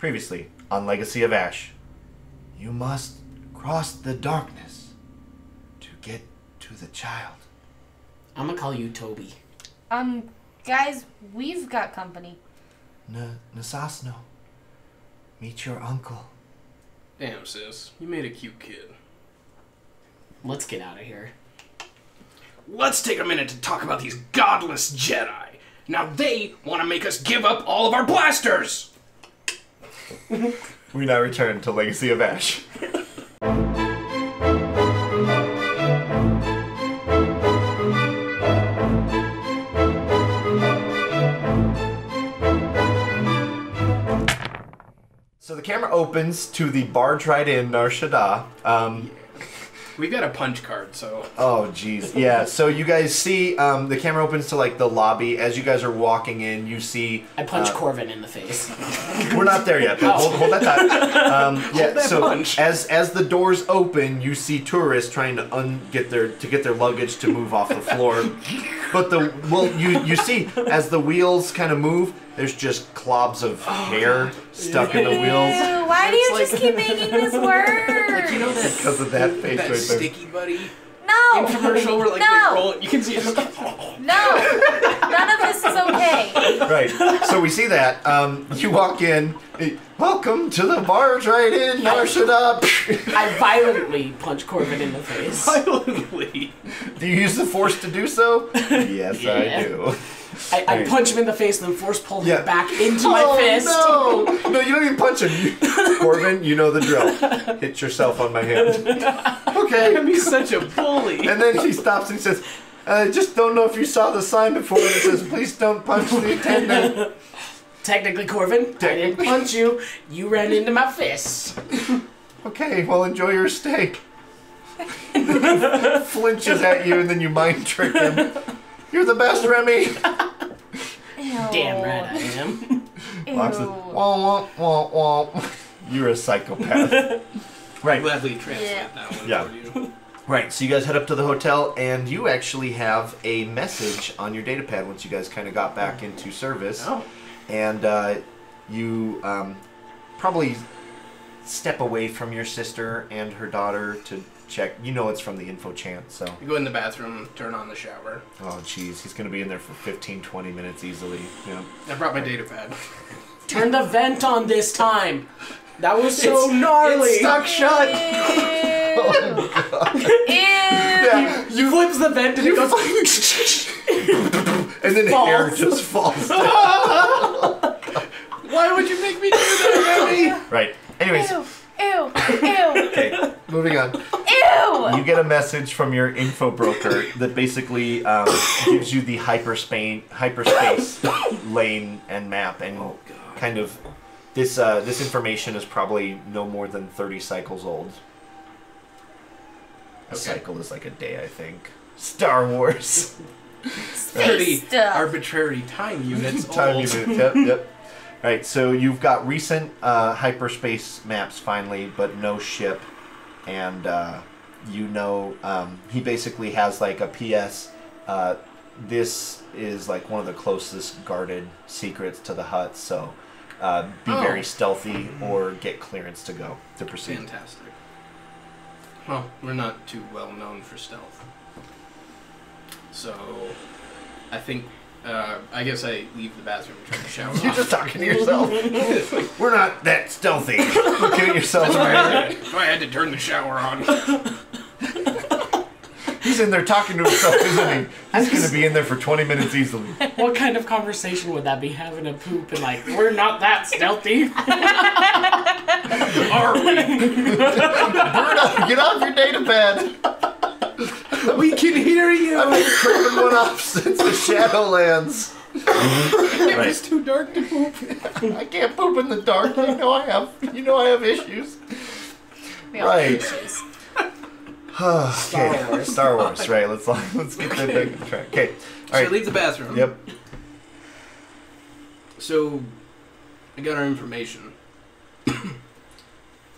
Previously on Legacy of Ash. You must cross the darkness to get to the child. I'm gonna call you Toby. Guys, we've got company. Nasasno. Meet your uncle. Damn, sis. You made a cute kid. Let's get out of here. Let's take a minute to talk about these godless Jedi. Now they want to make us give up all of our blasters! We now return to Legacy of Ash. So the camera opens to the barge ride in Nar Shaddaa. We got a punch card, so... Oh, jeez. Yeah, so you guys see, the camera opens to, like, the lobby. As you guys are walking in, you see... I punch Corvin in the face. We're not there yet, but hold that thought. Yeah, that so punch. as the doors open, you see tourists trying to get their luggage to move off the floor. But you see, as the wheels kind of move, there's just clobs of hair stuck in the wheels. Ew, why do you just keep making this work? Like, you know that... Because of that face that right there. sticky buddy No! infomercial where, like, they roll it. You can see it. No! None of this is okay. Right. So we see that. You walk in. Welcome to the barge right in Nar Shaddaa. I violently punch Corvin in the face. Violently. Do you use the force to do so? Yes, Yeah. I do. I punch him in the face and then force pull him Yeah. back into my fist. No! No, you don't even punch him. Corbin, you know the drill. Hit yourself on my hand. Okay. He's such a bully. And then he stops and he says, I just don't know if you saw the sign before. It says, please don't punch the attendant. Technically, Corvin, I didn't punch you. You ran into my fist. Okay, well, enjoy your steak. Flinches at you and then you mind trick him. You're the best, Remy. Ew. Damn right I am. Locks it. Wah, wah, wah, wah. You're a psychopath. Right. Gladly translate that one Yeah. for you. Right, so you guys head up to the hotel, and you actually have a message on your data pad once you guys kind of got back into service. Oh. And you probably step away from your sister and her daughter to check. You know it's from the info chant, so... You go in the bathroom, turn on the shower. Oh, jeez, he's going to be in there for 15, 20 minutes easily. Yeah. I brought my data pad. Turn the vent on this time. That was so gnarly. It's stuck shut! Oh, God. Ew! Yeah, You flips the vent and it goes... and then Falls. hair just falls down. Why would you make me do that, Remy? Right, anyways... Ew! Ew! Ew! Okay, moving on. Ew! You get a message from your info broker that basically gives you the hyperspace lane and map, and kind of this information is probably no more than 30 cycles old. A cycle is like a day, I think. Star Wars. 30 stuff. arbitrary time units Time old. units. Yep. Right, so you've got recent hyperspace maps finally, but no ship, and you know he basically has like a PS. This is like one of the closest guarded secrets to the Hutt, so be very stealthy or get clearance to go to proceed. Fantastic. Well, we're not too well known for stealth. So, I think, I guess I leave the bathroom and turn the shower You're off. just talking to yourself. We're not that stealthy. Looking at yourself. I had to turn the shower on. He's in there talking to himself, isn't he? He's going to be in there for 20 minutes easily. What kind of conversation would that be? Having a poop and like, we're not that stealthy. Are we? Bruto, get off your data pad. We can hear you! I've been craving one up since the Shadowlands. It was too dark to poop. I can't poop in the dark. You know I have issues. Right. Okay. Star Wars. Right. Let's get that back on track. Okay. All So I right. leave the bathroom. Yep. So, I got our information.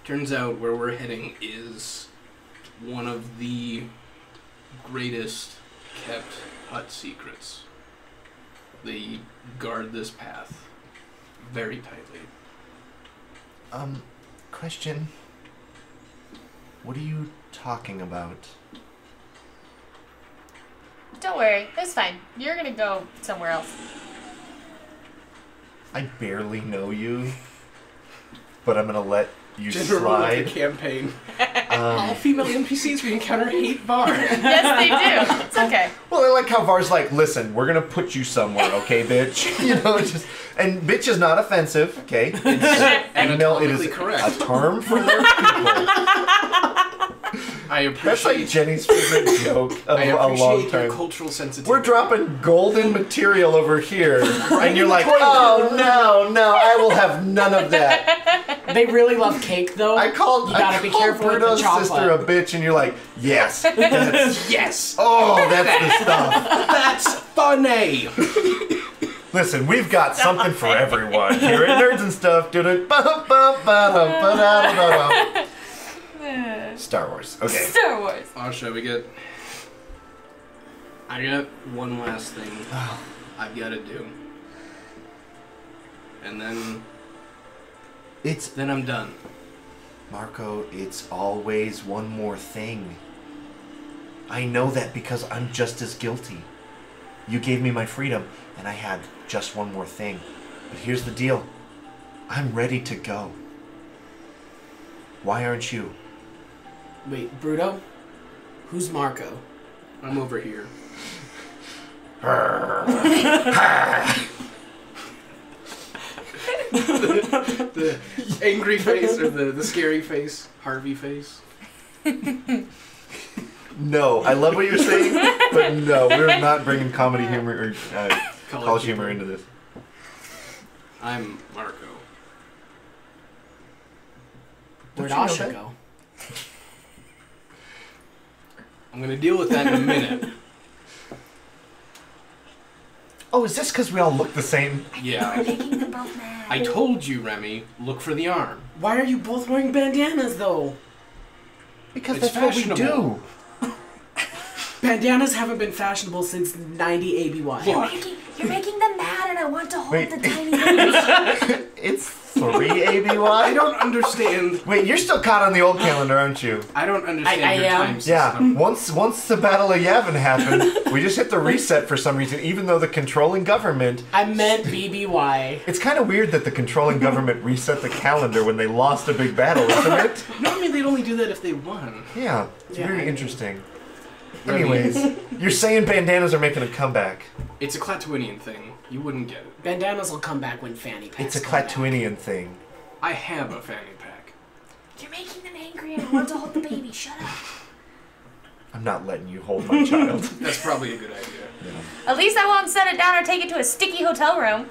Turns out where we're heading is one of the greatest kept Hutt secrets. They guard this path very tightly. Question. What are you talking about? Don't worry, it's fine. You're gonna go somewhere else. I barely know you, but I'm gonna let you General slide. campaign. All female NPCs we encounter hate Var. Yes, they do. It's okay. Well, I like how Var's like, listen, we're gonna put you somewhere, okay, bitch? You know, just and bitch is not offensive, okay? It's female. It is correct. a term for their people. I appreciate. That's like Jenny's favorite joke of I a long appreciate your time. cultural sensitivity. We're dropping golden material over here, and you're like, oh no, I will have none of that. They really love cake, though. I called careful with the Bruto's chocolate. sister a bitch, and you're like, yes, that's, Yes. oh, that's the stuff. That's funny. Listen, we've got something for everyone here at Nerds and Stuff. Star Wars. Okay. Star Wars. Asha, I got one last thing I've got to do, and then I'm done. Marco, it's always one more thing. I know that because I'm just as guilty. You gave me my freedom, and I had just one more thing. But here's the deal. I'm ready to go. Why aren't you? Wait, Bruto? Who's Marco? I'm over here. the angry face or the scary face, Harvey face. No, I love what you're saying, but no, we're not bringing comedy humor or college humor into this. I'm Marco. Where'd Don't you know Asha that? go? I'm gonna deal with that in a minute. Oh, is this because we all look the same? Yeah. Making them both mad. I told you, Remy, look for the arm. Why are you both wearing bandanas, though? Because It's that's what we fashionable. do. Bandanas haven't been fashionable since 90 ABY. You're making them mad, and I want to hold Wait. the tiny baby. It's 3 ABY? I don't understand. Wait, you're still caught on the old calendar, aren't you? I don't understand I your am. time Yeah, system. once the Battle of Yavin happened, we just hit the reset for some reason, even though the controlling government... I meant BBY. It's kind of weird that the controlling government reset the calendar when they lost a big battle, isn't it? Normally they'd only do that if they won. Yeah, it's Yeah, very I- interesting. Remy, Anyways, you're saying bandanas are making a comeback. it's a Klatooinian thing. You wouldn't get it. Bandanas will come back when fanny packs It's a come back. Klatooinian thing. I have a fanny pack. You're making them angry, and I want to hold the baby. Shut up. I'm not letting you hold my child. That's probably a good idea. At least I won't set it down or take it to a sticky hotel room.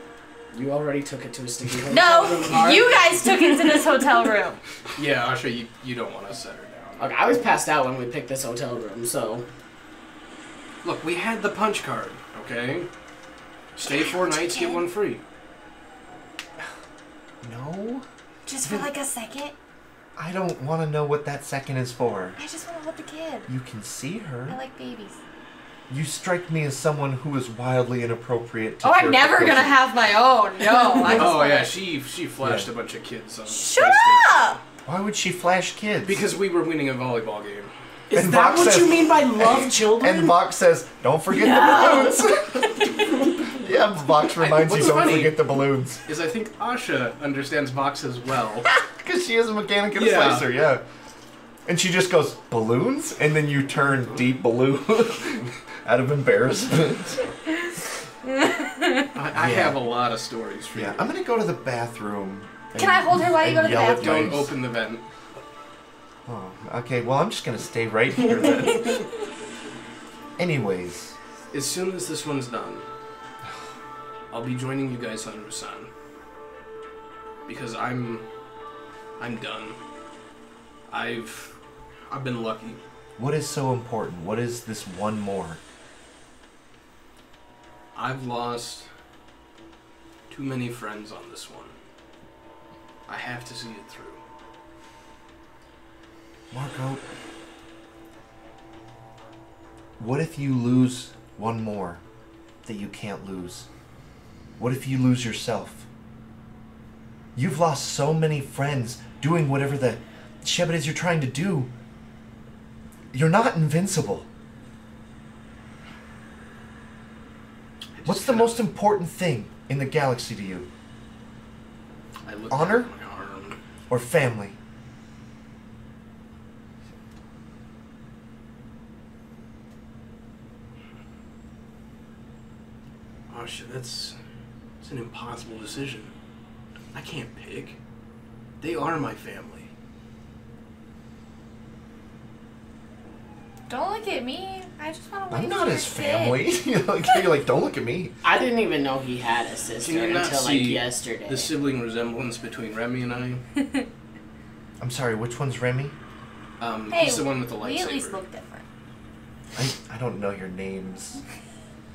You already took it to a sticky hotel No, room, Var. you guys took it to this hotel room. Yeah, Asha, you don't want to set her down. Okay, I was passed out when we picked this hotel room, so... Look, we had the punch card, okay? Stay 4 nights, get 1 free. No? Just for like a second. I don't want to know what that second is for. I just want to hold the kid. You can see I her. like babies. You strike me as someone who is wildly inappropriate to Oh, I'm care never for gonna children. have my own. No. I just Oh wanna- yeah, she flashed Yeah. a bunch of kids on Shut PlayStation. up! Why would she flash kids? Because we were winning a volleyball game. Is And that Vox what says- you mean by love children? And Vox says, don't forget the balloons. Yeah, Vox reminds you, what's don't funny- forget the balloons. Is I think Asha understands Vox as well. Because she is a mechanic and a Yeah. slicer, yeah. And she just goes, balloons? And then you turn deep blue out of embarrassment. I have a lot of stories for Yeah, you. I'm going to go to the bathroom. Can I hold her while you and go to the yell at bathroom? Don't mice. open the vent. Oh, okay, well, I'm just going to stay right here then. Anyways. As soon as this one's done, I'll be joining you guys on Rusan. Because I'm done. I've been lucky. What is so important? What is this one more? I've lost too many friends on this one. I have to see it through. Marco, what if you lose one more that you can't lose? What if you lose yourself? You've lost so many friends doing whatever the shit it is you're trying to do. You're not invincible. What's the most important thing in the galaxy to you? I look Honor? at my arm. Or family? Oh shit, it's an impossible decision. I can't pick. They are my family. Don't look at me. I just want to. I'm not his family. You're like, don't look at me. I didn't even know he had a sister Can you not until like see yesterday. the sibling resemblance between Remy and I? I'm sorry, which one's Remy? Hey, he's the one with the we at least lightsaber. look different. I don't know your names.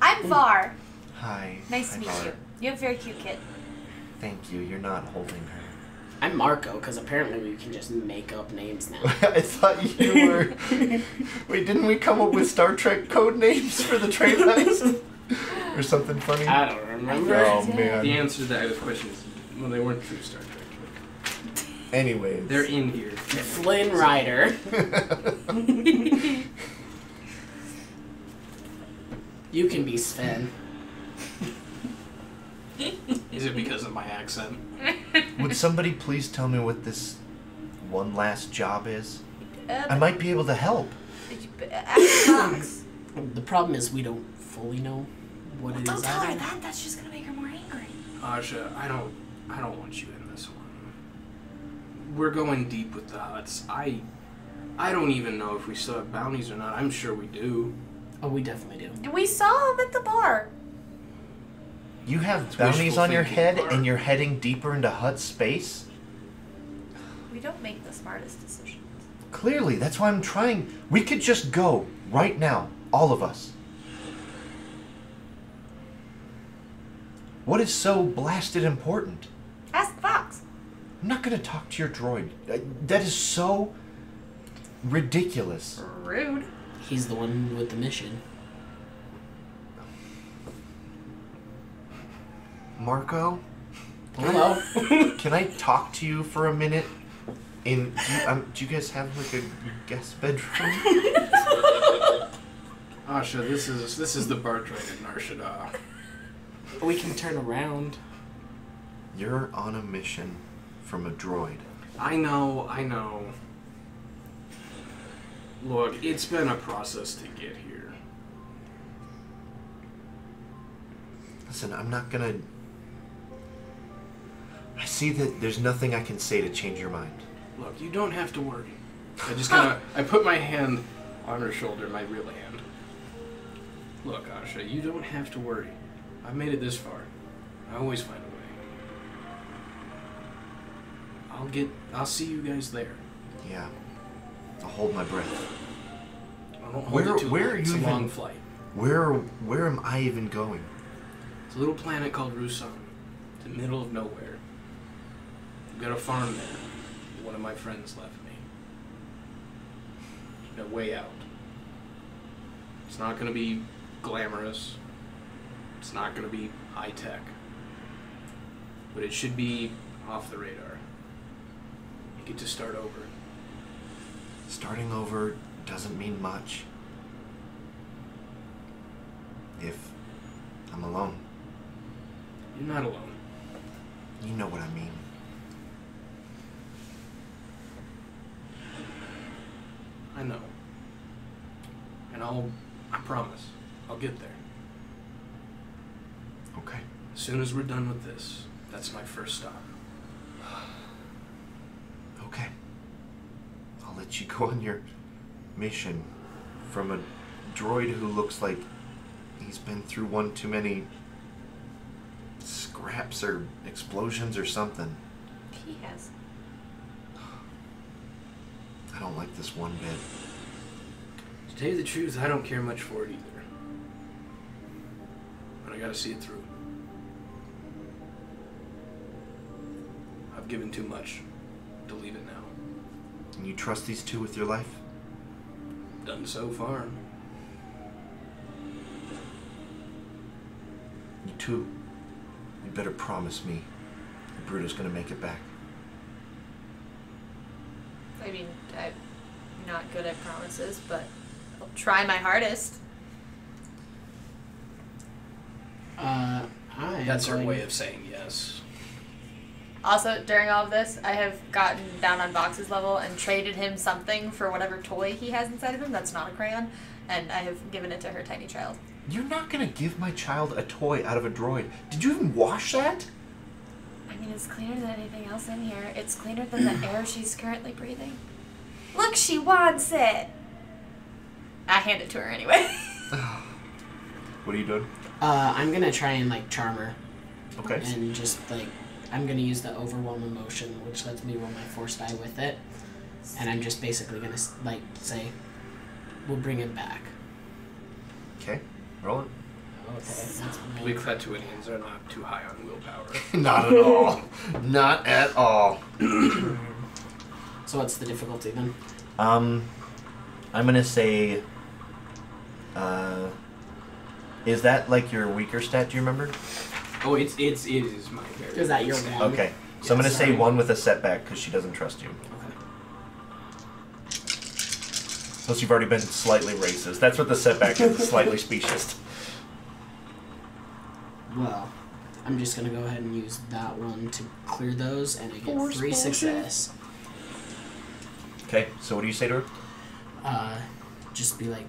I'm Var. Hi. Nice Hi, to meet Var. you. You have a very cute kid. Thank you. You're not holding her. I'm Marco, because apparently we can just make up names now. I thought you were... Wait, didn't we come up with Star Trek code names for the train heist? Or something funny? I don't remember. Oh, man. The answer to that question is, well, they weren't true Star Trek. Anyways. They're in here. Flynn Rider. You can be Sven. Is it because of my accent? Would somebody please tell me what this one last job is? I Um, might be able to help. ask the box. The problem is we don't fully know what it Don't is tell her either. that. That's just gonna make her more angry. Asha, I don't want you in this one. We're going deep with the Hutts. I don't even know if we still have bounties or not. I'm sure we do. Oh, we definitely do. We saw him at the bar. You have It's bounties wishful on your thinking, head Bart. and you're heading deeper into Hutt space? We don't make the smartest decisions. Clearly, that's why I'm trying. We could just go right now, all of us. What is so blasted important? Ask the box. I'm not gonna talk to your droid. That is so ridiculous. Rude. He's the one with the mission. Marco, Hello. can I talk to you for a minute? Do you guys have like a guest bedroom? Asha, this is the bar train in Narshada. We can turn around. You're on a mission from a droid. I know. Look, it's been a process to get here. Listen, I'm not gonna... I see that there's nothing I can say to change your mind. Look, you don't have to worry. I put my hand on her shoulder, my real hand. Look, Asha, you don't have to worry. I've made it this far. I always find a way. I'll see you guys there. Yeah. I'll hold my breath. I won't hold it too where long. are It's you a even- long flight. Where am I even going? It's a little planet called Rusan. It's in the middle of nowhere. I've got a farm there. One of my friends left me. No way out. It's not going to be glamorous. It's not going to be high tech. But it should be off the radar. You get to start over. Starting over doesn't mean much. If I'm alone. You're not alone. You know what I mean. I know. And I promise, I'll get there. Okay. As soon as we're done with this, that's my first stop. Okay. I'll let you go on your mission from a droid who looks like he's been through one too many scraps or explosions or something. He has. I don't like this one bit. To tell you the truth, I don't care much for it either. But I gotta see it through. I've given too much to leave it now. And you trust these two with your life? Done so far. You two, you better promise me Bruto's gonna make it back. I mean, I'm not good at promises, but I'll try my hardest. That's her way of saying yes. Also, during all of this, I have gotten down on Vox's level and traded him something for whatever toy he has inside of him that's not a crayon, and I have given it to her tiny child. You're not gonna give my child a toy out of a droid. Did you even wash that? I mean, it's cleaner than anything else in here. It's cleaner than the air she's currently breathing. Look, she wants it! I hand it to her anyway. What are you doing? I'm gonna try and like charm her. Okay. And just like I'm gonna use the overwhelm emotion, which lets me roll my force die with it, and I'm just basically gonna like say, "We'll bring him back." Okay, roll it. Okay. That's We Clatuanians are not too high on willpower. Not at all. Not at all. So what's the difficulty then? I'm gonna say. Is that like your weaker stat? Do you remember? Oh, it is my character. Is that your one? Okay, so I'm gonna say 1 with a setback because she doesn't trust you. Okay. Plus, you've already been slightly racist. That's what the setback is. Slightly specious. Well, I'm just gonna go ahead and use that one to clear those, and I get 3 success. Okay, so what do you say to her? Just be like,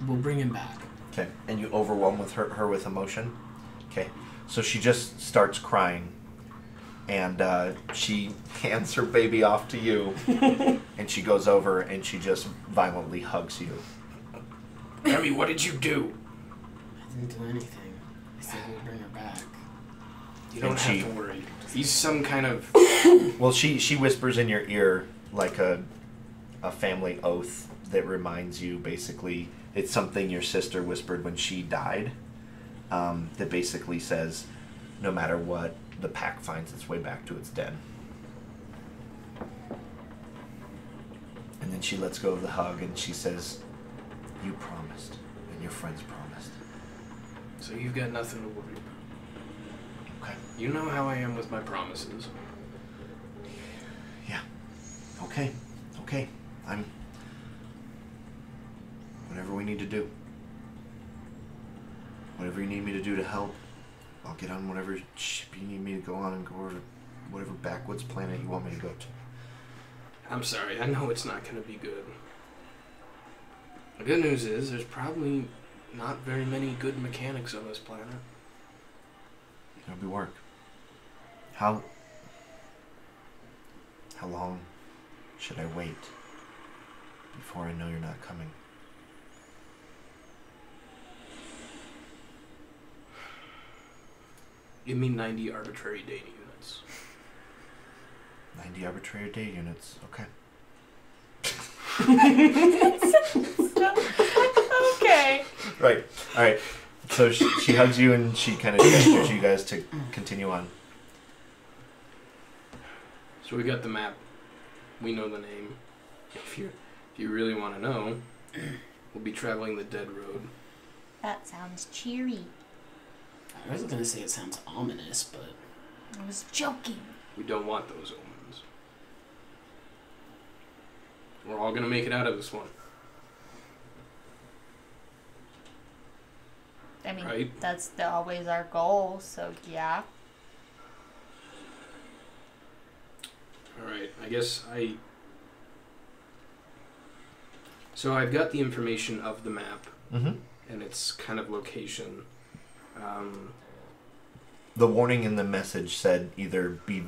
"We'll bring him back." Okay, and you overwhelm with her with emotion. Okay, so she just starts crying, and she hands her baby off to you, and she goes over and she just violently hugs you. Remy, what did you do? I didn't do anything. I said we'll bring her back. You don't And have she- to worry. He's some kind of... Well, she whispers in your ear like a family oath that reminds you, basically, it's something your sister whispered when she died, that basically says, no matter what, the pack finds its way back to its den. And then she lets go of the hug and she says, you promised, and your friends promised. So you've got nothing to worry about. Okay. You know how I am with my promises. Yeah. Okay. Okay. Whatever we need to do. Whatever you need me to do to help, I'll get on whatever ship you need me to go on and go over to whatever backwoods planet you want me to go to. I'm sorry, I know it's not going to be good. The good news is there's probably not very many good mechanics on this planet. It'll be work. How long should I wait before I know you're not coming? Give me 90 arbitrary data units. 90 arbitrary day units. Okay. Okay. Right. All right. So she hugs you and she kind of gestures you guys to continue on. So we got the map. We know the name. If you really want to know, we'll be traveling the Dead Road. That sounds cheery. I was gonna say it sounds ominous, but I was joking. We don't want those omens. We're all gonna make it out of this one. I mean, Right. that's always our goal, so yeah. Alright, I guess So I've got the information of the map Mm-hmm. and its kind of location. The warning in the message said either be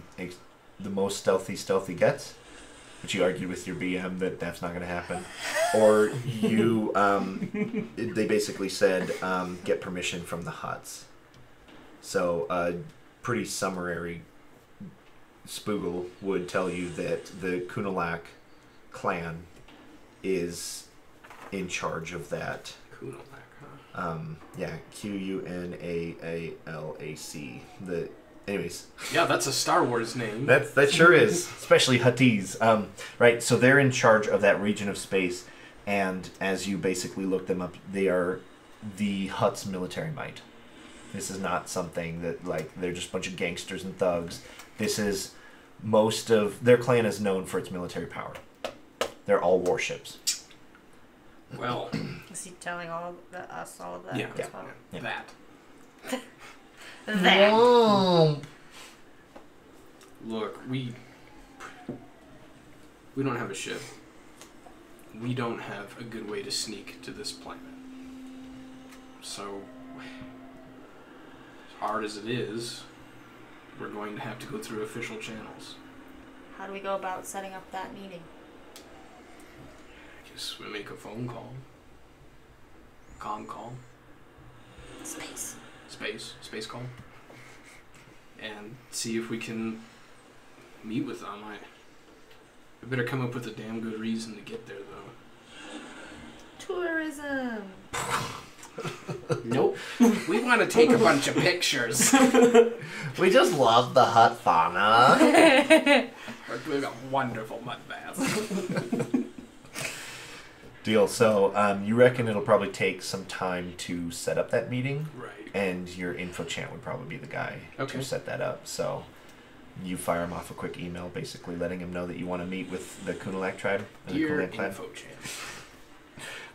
the most stealthy gets, which you argued with your BM that that's not going to happen, or you, they basically said get permission from the Hutts. So pretty summary Spoogle would tell you that the Kunalak clan is in charge of that. Kunalak, huh? Yeah, Qunalac. Anyways, Yeah, that's a Star Wars name. that sure is, especially Hutties. Right, so they're in charge of that region of space, and as you basically look them up, they are the Hutt's military might. This is not something that, like, they're just a bunch of gangsters and thugs. This is, most of their clan is known for its military power. They're all warships. Well, Is he telling us all of that? yeah, as well? Yeah. that. That. Look, we don't have a ship. We don't have a good way to sneak to this planet. So, as hard as it is, we're going to have to go through official channels. How do we go about setting up that meeting? I guess we make a phone call. Comm call. Space. Space call. And see if we can meet with them. I better come up with a damn good reason to get there, though. Tourism. Nope. We want to take a bunch of pictures. We just love the Hutt fauna. We're doing a wonderful mud bath. Deal. So you reckon it'll probably take some time to set up that meeting? Right. And your info chant would probably be the guy Okay. to set that up. So you fire him off a quick email basically letting him know that you want to meet with the Kunalak tribe and the Dear Kunalak clan. info channel.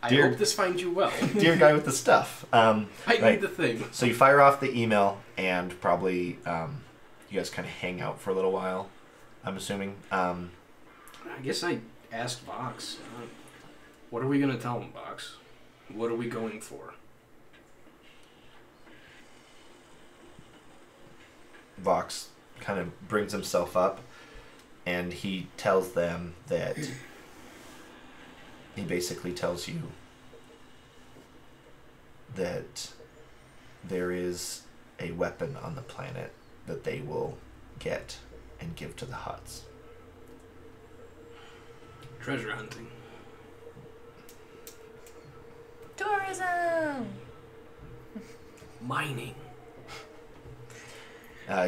I Dear- hope this finds you well. Dear guy with the stuff. I right. need the thing. So you fire off the email and probably you guys kind of hang out for a little while, I'm assuming. I guess I asked Vox. What are we going to tell him, Vox? What are we going for? Vox kind of brings himself up and he tells them that he basically tells you that there is a weapon on the planet that they will get and give to the Hutts. Treasure hunting. Tourism. Mining.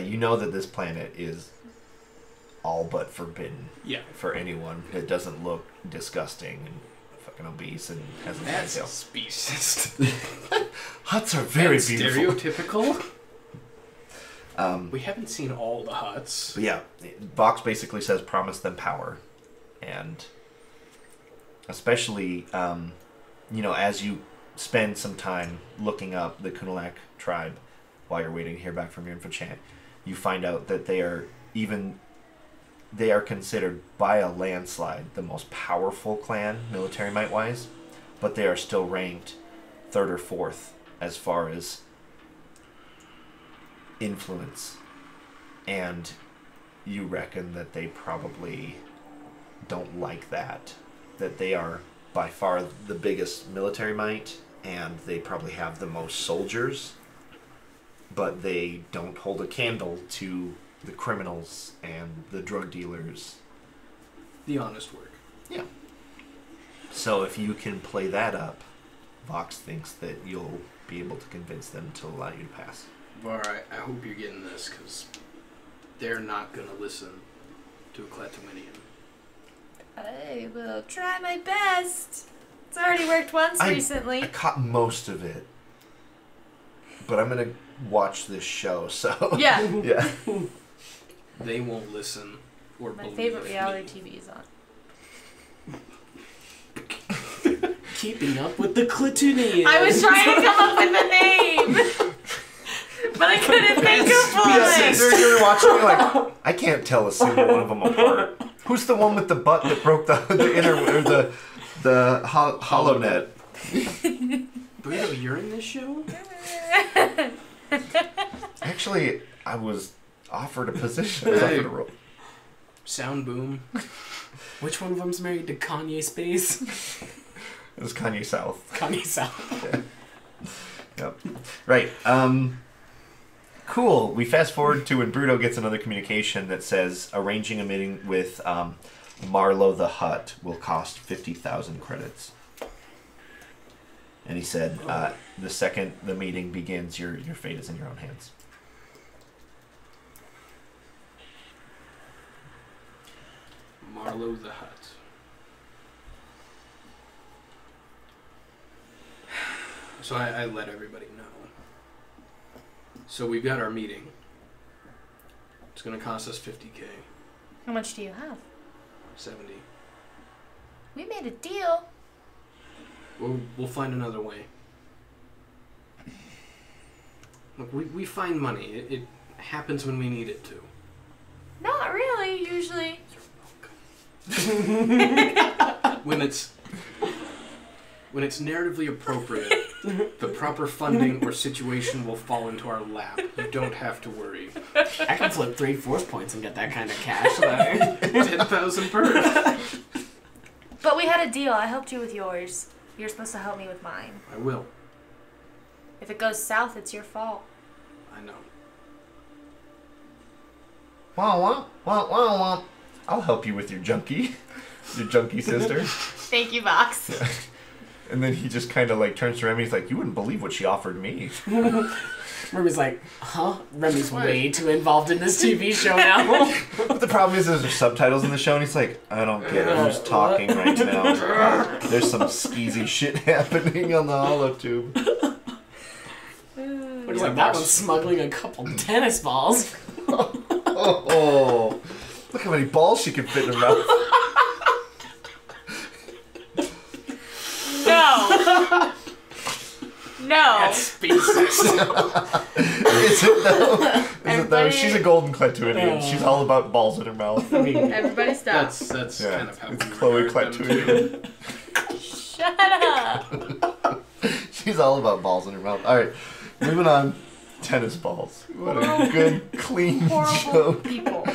You know that this planet is all but forbidden Yeah. for anyone that doesn't look disgusting and fucking obese and has a That's tail. speciest. Hutts are very That's beautiful. stereotypical. Um, We haven't seen all the huts. But yeah, Vox basically says promise them power. And especially, as you spend some time looking up the Kunalak tribe while you're waiting to hear back from your info chant, you find out that they are considered by a landslide the most powerful clan, military might-wise, but they are still ranked 3rd or 4th as far as influence. And you reckon that they probably don't like that they are by far the biggest military might and they probably have the most soldiers, but they don't hold a candle to the criminals and the drug dealers. The honest work. Yeah. So if you can play that up, Vox thinks that you'll be able to convince them to allow you to pass. Var, I hope you're getting this, because they're not going to listen to a Clatuminian. I will try my best. It's already worked once recently. I caught most of it, but I'm gonna watch this show, so Yeah. yeah. They won't listen or My believe favorite me. reality TV is on. Keeping up with the Clatoonians. I was trying to come up with a name, but I couldn't think of one. You're watching, you're like, I can't tell a single one of them apart. Who's the one with the butt that broke the inner or the hollow net? Bruto, you're in this show? Actually, I was offered a position. I was offered a role. Sound boom. Which one of them's married to Kanye Space? It was Kanye South. Kanye South. Yep. Right. Cool. We fast forward to when Bruto gets another communication that says arranging a meeting with Marlowe the Hutt will cost 50,000 credits. And he said, the second the meeting begins, your fate is in your own hands. Marlowe the Hutt. So I let everybody know. So we've got our meeting. It's going to cost us $50K. How much do you have? 70. We made a deal. We'll find another way. Look, we find money. It happens when we need it to. Not really, usually. When it's narratively appropriate, the proper funding or situation will fall into our lap. You don't have to worry. I can flip 3 force points and get that kind of cash. 10,000 per. But we had a deal. I helped you with yours. You're supposed to help me with mine. I will. If it goes south, it's your fault. I know. Wow. I'll help you with your junkie sister. Thank you, Vox. Yeah. And then he just kind of like turns to Remy. He's like, "You wouldn't believe what she offered me." Remy's like, huh? Remy's way too involved in this TV show now. But the problem is there's subtitles in the show, and he's like, "I don't get who's talking right now." There's some skeezy shit happening on the holotube. He's like, that one's smuggling a couple tennis balls. Oh, look how many balls she can fit in her mouth. No. No. That's species. Is it though? Is it though? She's a golden Cletunian. She's all about balls in her mouth. I mean, Everybody stop. That's Yeah, kind of how it's we Chloe regard them, too. Cletunian. Shut up. She's all about balls in her mouth. All right, moving on. Tennis balls. What a good, clean Horrible joke. people.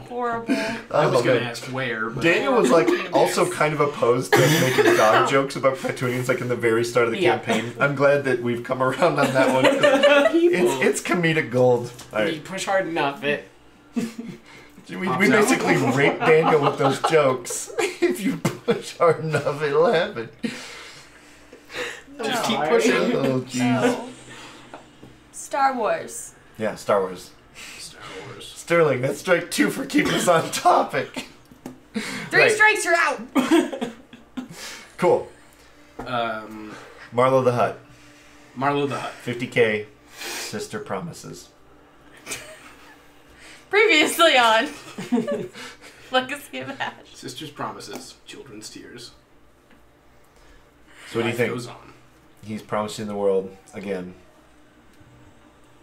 Horrible. I was going to man. ask where, but Daniel was like also kind of opposed to making dog jokes about Cletunians like in the very start of the Yeah. campaign. I'm glad that we've come around on that one. 'Cause it's comedic gold. All you right. push hard enough, it. We basically rape Daniel with those jokes. If you push hard enough, it'll happen. just keep No. pushing. Oh, jeez. No. Star Wars. Yeah, Star Wars. Star Wars. Sterling, that's strike 2 for keeping us on topic. 3 Right. strikes, you're out. Cool. Marlo the Hutt. Marlo the Hutt. 50K. Sister promises. Previously on Legacy of Ash. Sister's promises. Children's tears. So what do you Life think? goes on. He's promising the world again.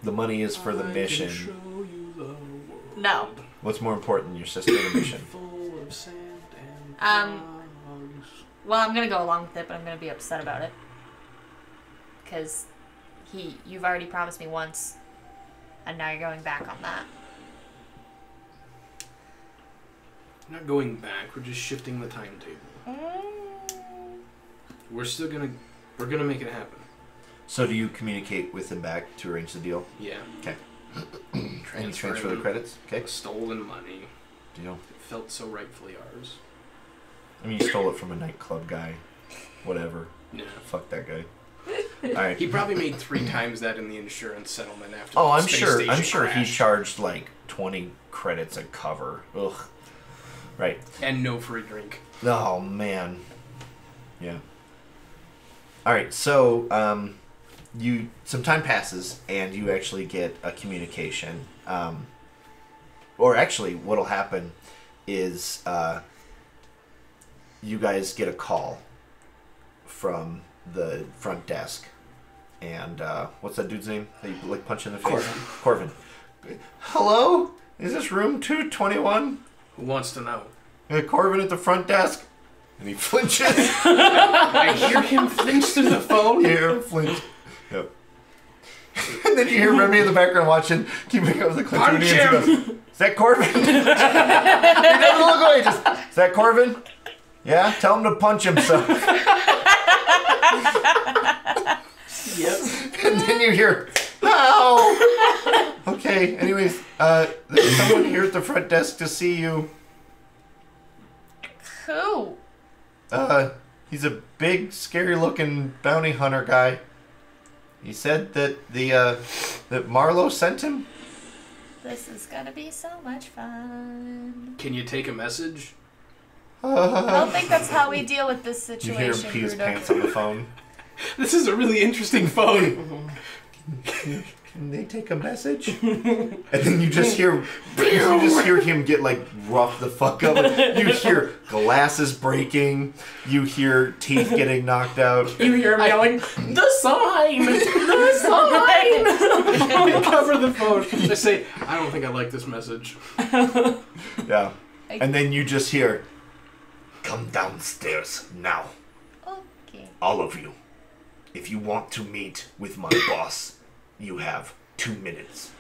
The money is for the I mission. can show you the world. No. What's more important, your sister or the mission? Full of sand and dogs. Well, I'm gonna go along with it, but I'm gonna be upset about it. Because you've already promised me once, and now you're going back on that. We're not going back. We're just shifting the timetable. We're gonna make it happen. So do you communicate with him back to arrange the deal? Yeah. Okay. And transfer the Transferring credits? Okay. stolen money. Deal. It felt so rightfully ours. I mean, you stole it from a nightclub guy. Whatever. Yeah. Fuck that guy. Alright. He probably made 3 times that in the insurance settlement after. Oh, the I'm space sure. station I'm sure he crashed. charged like 20 credits a cover. Ugh. Right. And no free drink. Oh man. Yeah. All right. So some time passes and you actually get a communication. Or actually, what'll happen is you guys get a call from the front desk, and what's that dude's name that you like punch in the face? Corvin. Hello, is this room 221? Who wants to know? Corvin at the front desk, and he flinches. I hear him flinch through the phone. You hear him flinch. Yep. And then you hear Remy in the background watching, keeping up with the Punch Cletunians. him! He goes, "Is that Corvin?" He doesn't look away. Just, "Is that Corvin? Yeah, tell him to punch himself." Yep. And then you hear, "Ow!" Okay. Anyways, there's someone here at the front desk to see you. Who? He's a big, scary-looking bounty hunter guy. He said that that Marlo sent him. This is gonna be so much fun. Can you take a message? I don't think that's how we deal with this You situation. hear him pee his Bruto. pants on the phone. This is a really interesting phone. can they take a message? And then you just hear him get like rough the fuck up. You hear glasses breaking. You hear teeth getting knocked out. You hear him yelling, "The sign! The sign!" I cover the phone. I say, I don't think I like this message. Yeah. And then you just hear, "Come downstairs now. Okay. All of you. If you want to meet with my boss, you have 2 minutes."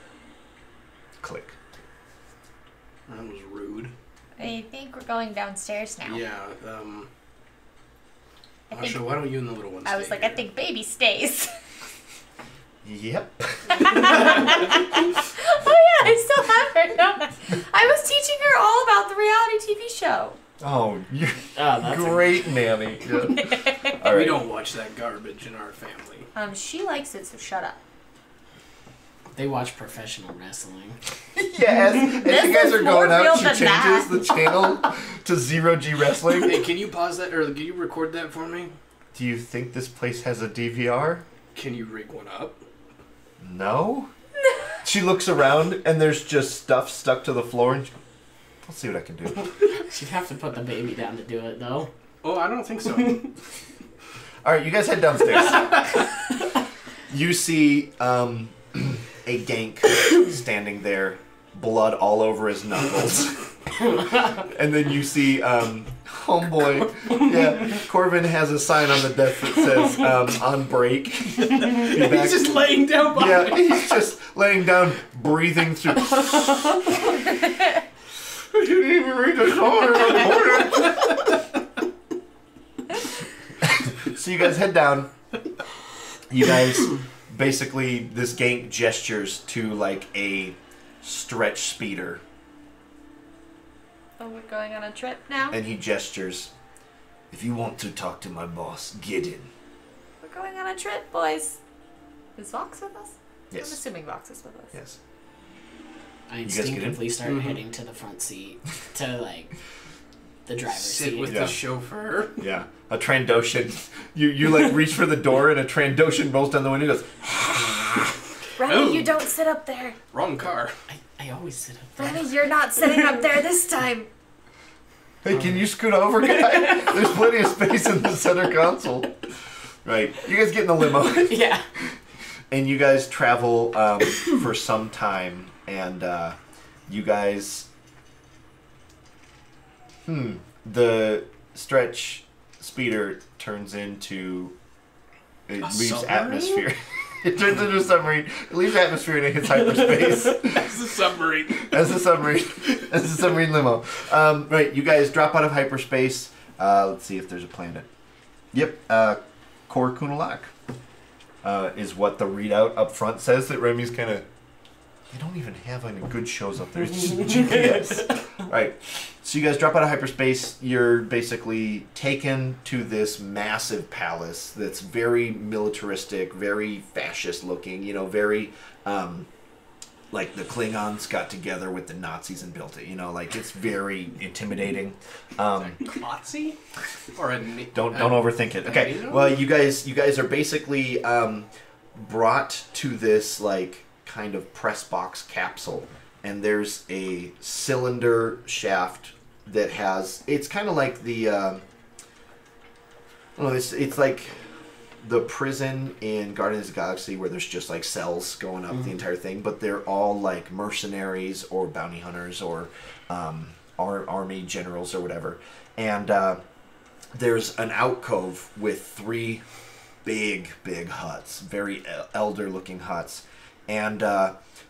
Click. That was rude. I think we're going downstairs now. Yeah, I think, Asha, why don't you and the little one I stay was like, here? I think baby stays. Yep. Oh yeah, I still have her. No, I was teaching her all about the reality TV show. Oh, you're that's great, Nanny. Yeah. All We right. don't watch that garbage in our family. She likes it, so shut up. They watch professional wrestling. Yes. As you guys is are more going out, real she than changes that. the channel to 0G Wrestling. Hey, can you pause that, or can you record that for me? Do you think this place has a DVR? Can you rig one up? No. She looks around and there's just stuff stuck to the floor, and I'll see what I can do. She'd have to put the baby down to do it, though. Oh, I don't think so. All right, you guys head downstairs. You see a gank standing there, blood all over his knuckles. And then you see homeboy. Yeah, Corbin has a sign on the desk that says on break. He's just laying down by Yeah, he's just laying down, breathing through. I didn't even read the song. So you guys head down. You guys basically, this gank gestures to like a stretch speeder, Oh, we're going on a trip now? and he gestures. If you want to talk to my boss, get in. We're going on a trip, boys. Is Vox with us? I'm Yes. assuming Vox is with us. Yes. I guys get in? instinctively start Mhm. heading to the front seat, to like the driver's Sit seat. with Yeah. the chauffeur. Yeah. A Trandoshan. You like reach for the door, and a Trandoshan rolls down the window and goes, Remy, Oh. you don't sit up there. Wrong car. I always sit up there. Remy, you're not sitting up there this time. "Hey, can you scoot over, guy? There's plenty of space in the center console." Right. You guys get in the limo. Yeah. And you guys travel for some time, and you guys... The stretch speeder turns into... It leaves submarine? atmosphere. It turns into a submarine. It leaves atmosphere and it hits hyperspace. That's the submarine. As a submarine. As a submarine limo. Right, you guys drop out of hyperspace. Let's see if there's a planet. Yep, Kor Kunalak is what the readout up front says. That Remy's kind of... They don't even have any good shows up there. It's just GPS. Right. So you guys drop out of hyperspace. You're basically taken to this massive palace that's very militaristic, very fascist looking, you know, very... like the Klingons got together with the Nazis and built it, you know, like it's very intimidating. Klotzy? Or a... Don't overthink it. Okay. Well, you guys are basically brought to this like kind of press box capsule, and there's a cylinder shaft that has. It's kind of like the. It's like the prison in Guardians of the Galaxy where there's just like cells going up the entire thing, but they're all like mercenaries or bounty hunters or army generals or whatever, and. There's an alcove with 3 big huts, very elder-looking huts, and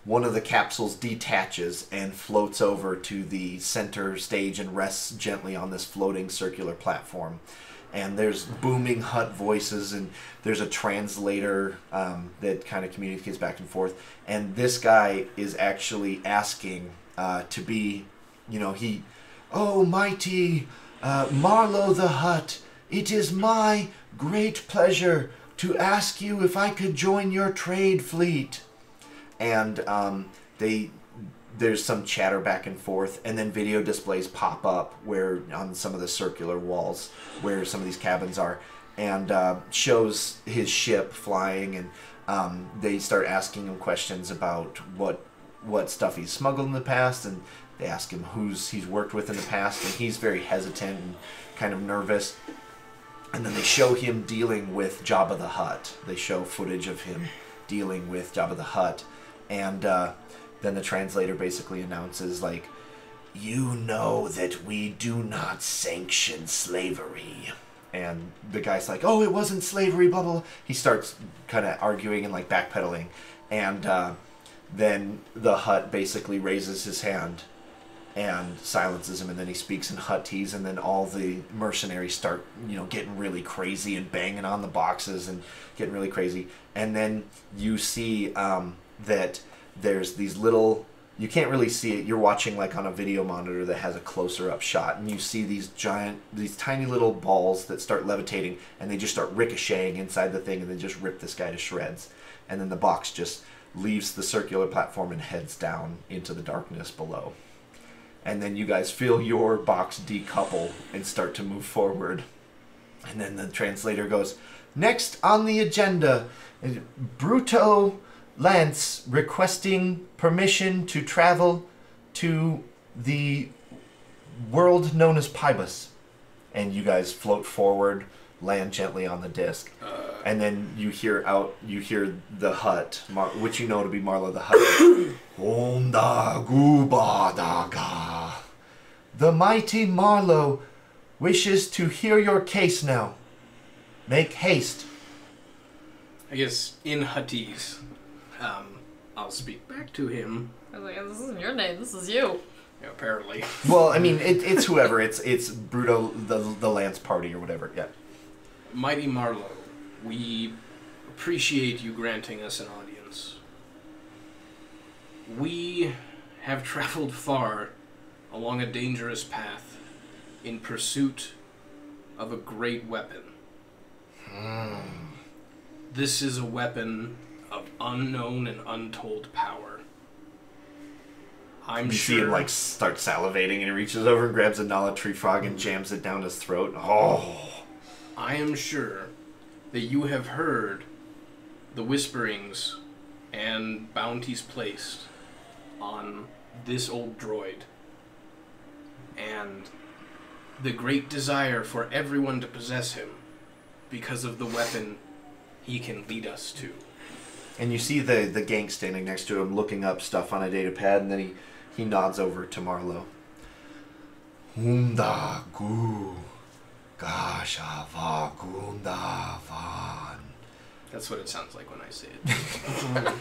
one of the capsules detaches and floats over to the center stage and rests gently on this floating circular platform. And there's booming hut voices, and there's a translator that kind of communicates back and forth. And this guy is actually asking to be, you know, "Oh, mighty... Marlowe the Hutt, it is my great pleasure to ask you if I could join your trade fleet." And there's some chatter back and forth, and then video displays pop up where on some of the circular walls where some of these cabins are, and shows his ship flying, and they start asking him questions about what stuff he's smuggled in the past, and they ask him he's worked with in the past, and he's very hesitant and kind of nervous. And then they show him dealing with Jabba the Hutt. They show footage of him dealing with Jabba the Hutt. And then the translator basically announces, like, you know that we do not sanction slavery. And the guy's like, oh, it wasn't slavery, blah, blah, blah. He starts kind of arguing and, like, backpedaling. And then the Hutt basically raises his hand and silences him, and then he speaks in Huttese, and then all the mercenaries start, getting really crazy and banging on the boxes and getting really crazy. And then you see that there's these little, you can't really see it, you're watching like on a video monitor that has a closer up shot, and you see these tiny little balls that start levitating, and they just start ricocheting inside the thing, and they just rip this guy to shreds. And then the box just leaves the circular platform and heads down into the darkness below. And then you guys feel your box decouple and start to move forward. And then the translator goes, next on the agenda, Bruto Lance requesting permission to travel to the world known as Pybus. And you guys float forward, land gently on the disc. And then you hear the Hutt, which you know to be Marlo the Hutt. Onda Gubadaga. The mighty Marlo wishes to hear your case now. Make haste. I guess in Huttese, I'll speak back to him. I was like, this isn't your name, this is you. Yeah, apparently. Well, I mean, it's whoever. It's Bruto, the Lance party or whatever. Yeah. Mighty Marlo, we appreciate you granting us an audience. We have traveled far along a dangerous path in pursuit of a great weapon. This is a weapon of unknown and untold power. You see him like start salivating, and he reaches over and grabs a Nala tree frog and jams it down his throat. Oh! I am sure that you have heard the whisperings and bounties placed on this old droid, and the great desire for everyone to possess him because of the weapon he can lead us to. And you see the gang standing next to him looking up stuff on a data pad, and then he nods over to Marlo. Hunda gu gasha va gunda van. That's what it sounds like when I say it.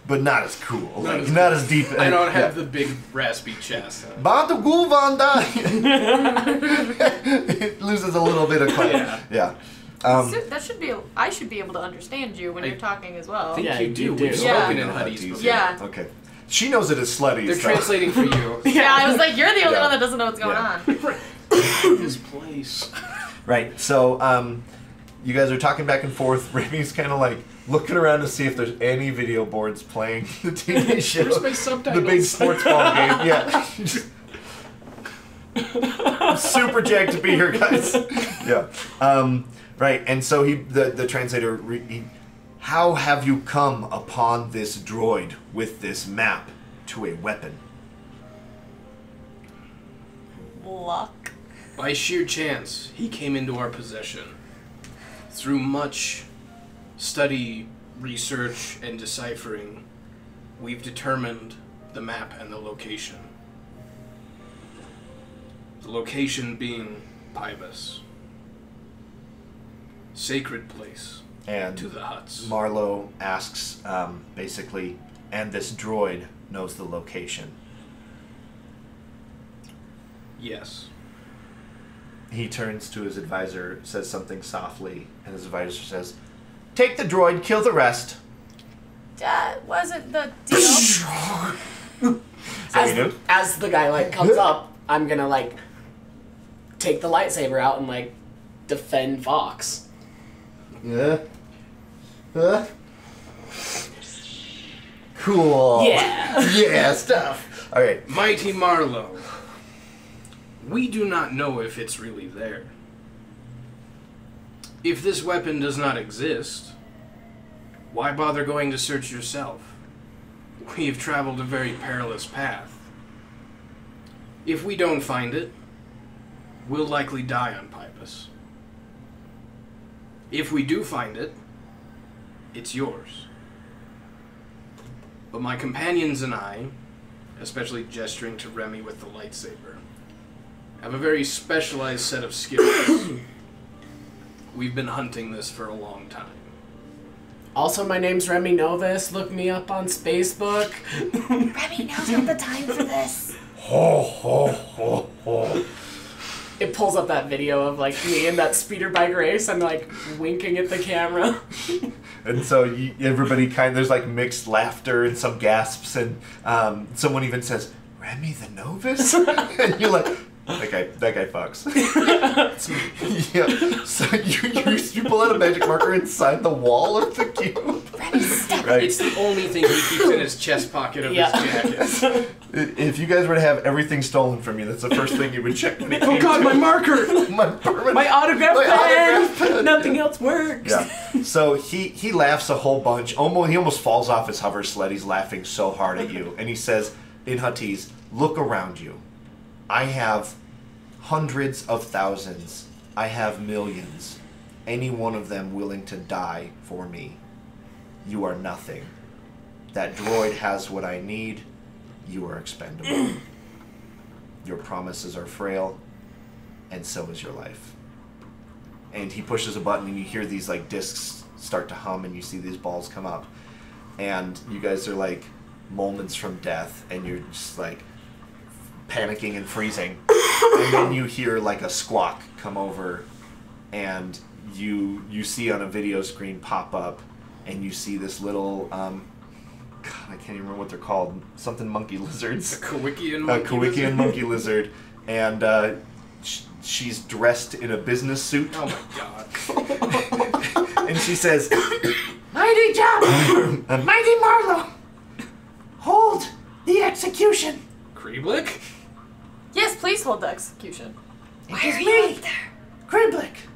But not as cool. Not as deep. I don't have the big raspy chest. Bantu gu vanda. It loses a little bit of color. Yeah. That should be. I should be able to understand you when you're talking as well. I think Yeah, you you do. do. We've Yeah. spoken in Huttese before. Yeah. Okay. She knows it as slutty. They're so. translating for you. Yeah, I was like, you're the only Yeah. one that doesn't know what's going Yeah. on. This place. Right. So, you guys are talking back and forth. Remy's kind of like looking around to see if there's any video boards playing the TV show. Where's my subtitles? The big sports ball game. Yeah. I'm super jacked to be here, guys. Yeah. Right. And so the translator, how have you come upon this droid with this map to a weapon? Luck. By sheer chance, he came into our possession. Through much study, research, and deciphering, we've determined the map and the location. The location being Pybus. Sacred place And to the Hutts. Marlo asks, basically, and this droid knows the location. Yes. He turns to his advisor, says something softly, and his advisor says, "Take the droid, kill the rest." That wasn't the deal. As the guy like comes up, I'm gonna like take the lightsaber out and like defend Vox. Yeah. Cool. Yeah. Yeah, stuff. All right. Mighty Marlo. We do not know if it's really there. If this weapon does not exist, Why bother going to search yourself? We've traveled a very perilous path. If we don't find it, we'll likely die on Pybus. If we do find it, it's yours. But my companions and I, especially gesturing to Remy with the lightsaber, have a very specialized set of skills. We've been hunting this for a long time. Also, my name's Remy Novus. Look me up on Facebook. Remy, now's not the time for this. Ho, ho, ho, ho. It pulls up that video of like me in that speeder bike race. I'm like winking at the camera. And so everybody there's like mixed laughter and some gasps, and someone even says, "Remy the Novus?" And you're like, that guy fucks. Yeah. So you pull out a magic marker inside the wall of the cube. Right. It's the only thing he keeps in his chest pocket of his jacket. If you guys were to have everything stolen from you, that's the first thing you would check when it came Oh God, my marker! My autograph pen! Nothing else works. Yeah. So he laughs a whole bunch. He almost falls off his hover sled. He's laughing so hard at you. And he says, in Huttese, "Look around you. I have hundreds of thousands. I have millions. Any one of them willing to die for me. You are nothing. That droid has what I need. You are expendable. Your promises are frail, and so is your life." And he pushes a button, and you hear these like discs start to hum, and you see these balls come up. And you guys are like moments from death, and you're just like panicking and freezing. And then you hear like a squawk come over, and you see on a video screen pop up, and you see this little God, I can't even remember what they're called. Something monkey lizards. A Kowikian monkey lizard. And she's dressed in a business suit. Oh my God. And she says, "Mighty job, Mighty Marlowe. Hold the execution." Kreeblik? Yes, please hold the execution. It is me, Kreeblik,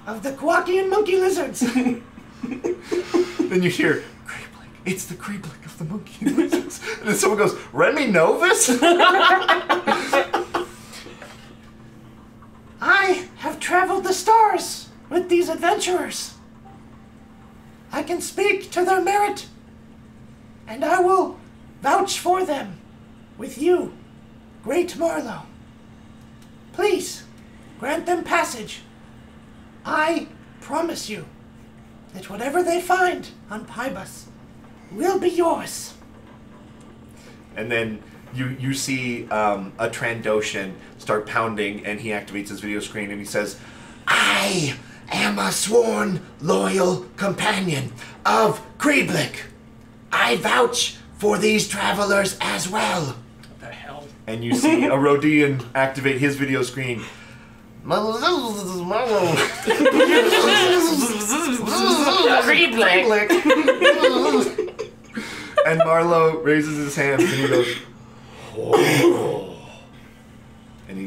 of the Kowakian monkey lizards. Then you hear, "Kreeblik, it's the Kreeblik of the monkey lizards." And then someone goes, "Remy Novus?" "I have traveled the stars with these adventurers. I can speak to their merit, and I will vouch for them with you, Great Marlowe. Please, grant them passage. I promise you that whatever they find on Pybus will be yours." And then you see a Trandoshan start pounding, and he activates his video screen, and he says, "I am a sworn loyal companion of Kreeblik. I vouch for these travelers as well." What the hell? And you see a Rodian activate his video screen. And Marlowe raises his hands and he goes, "Oh." And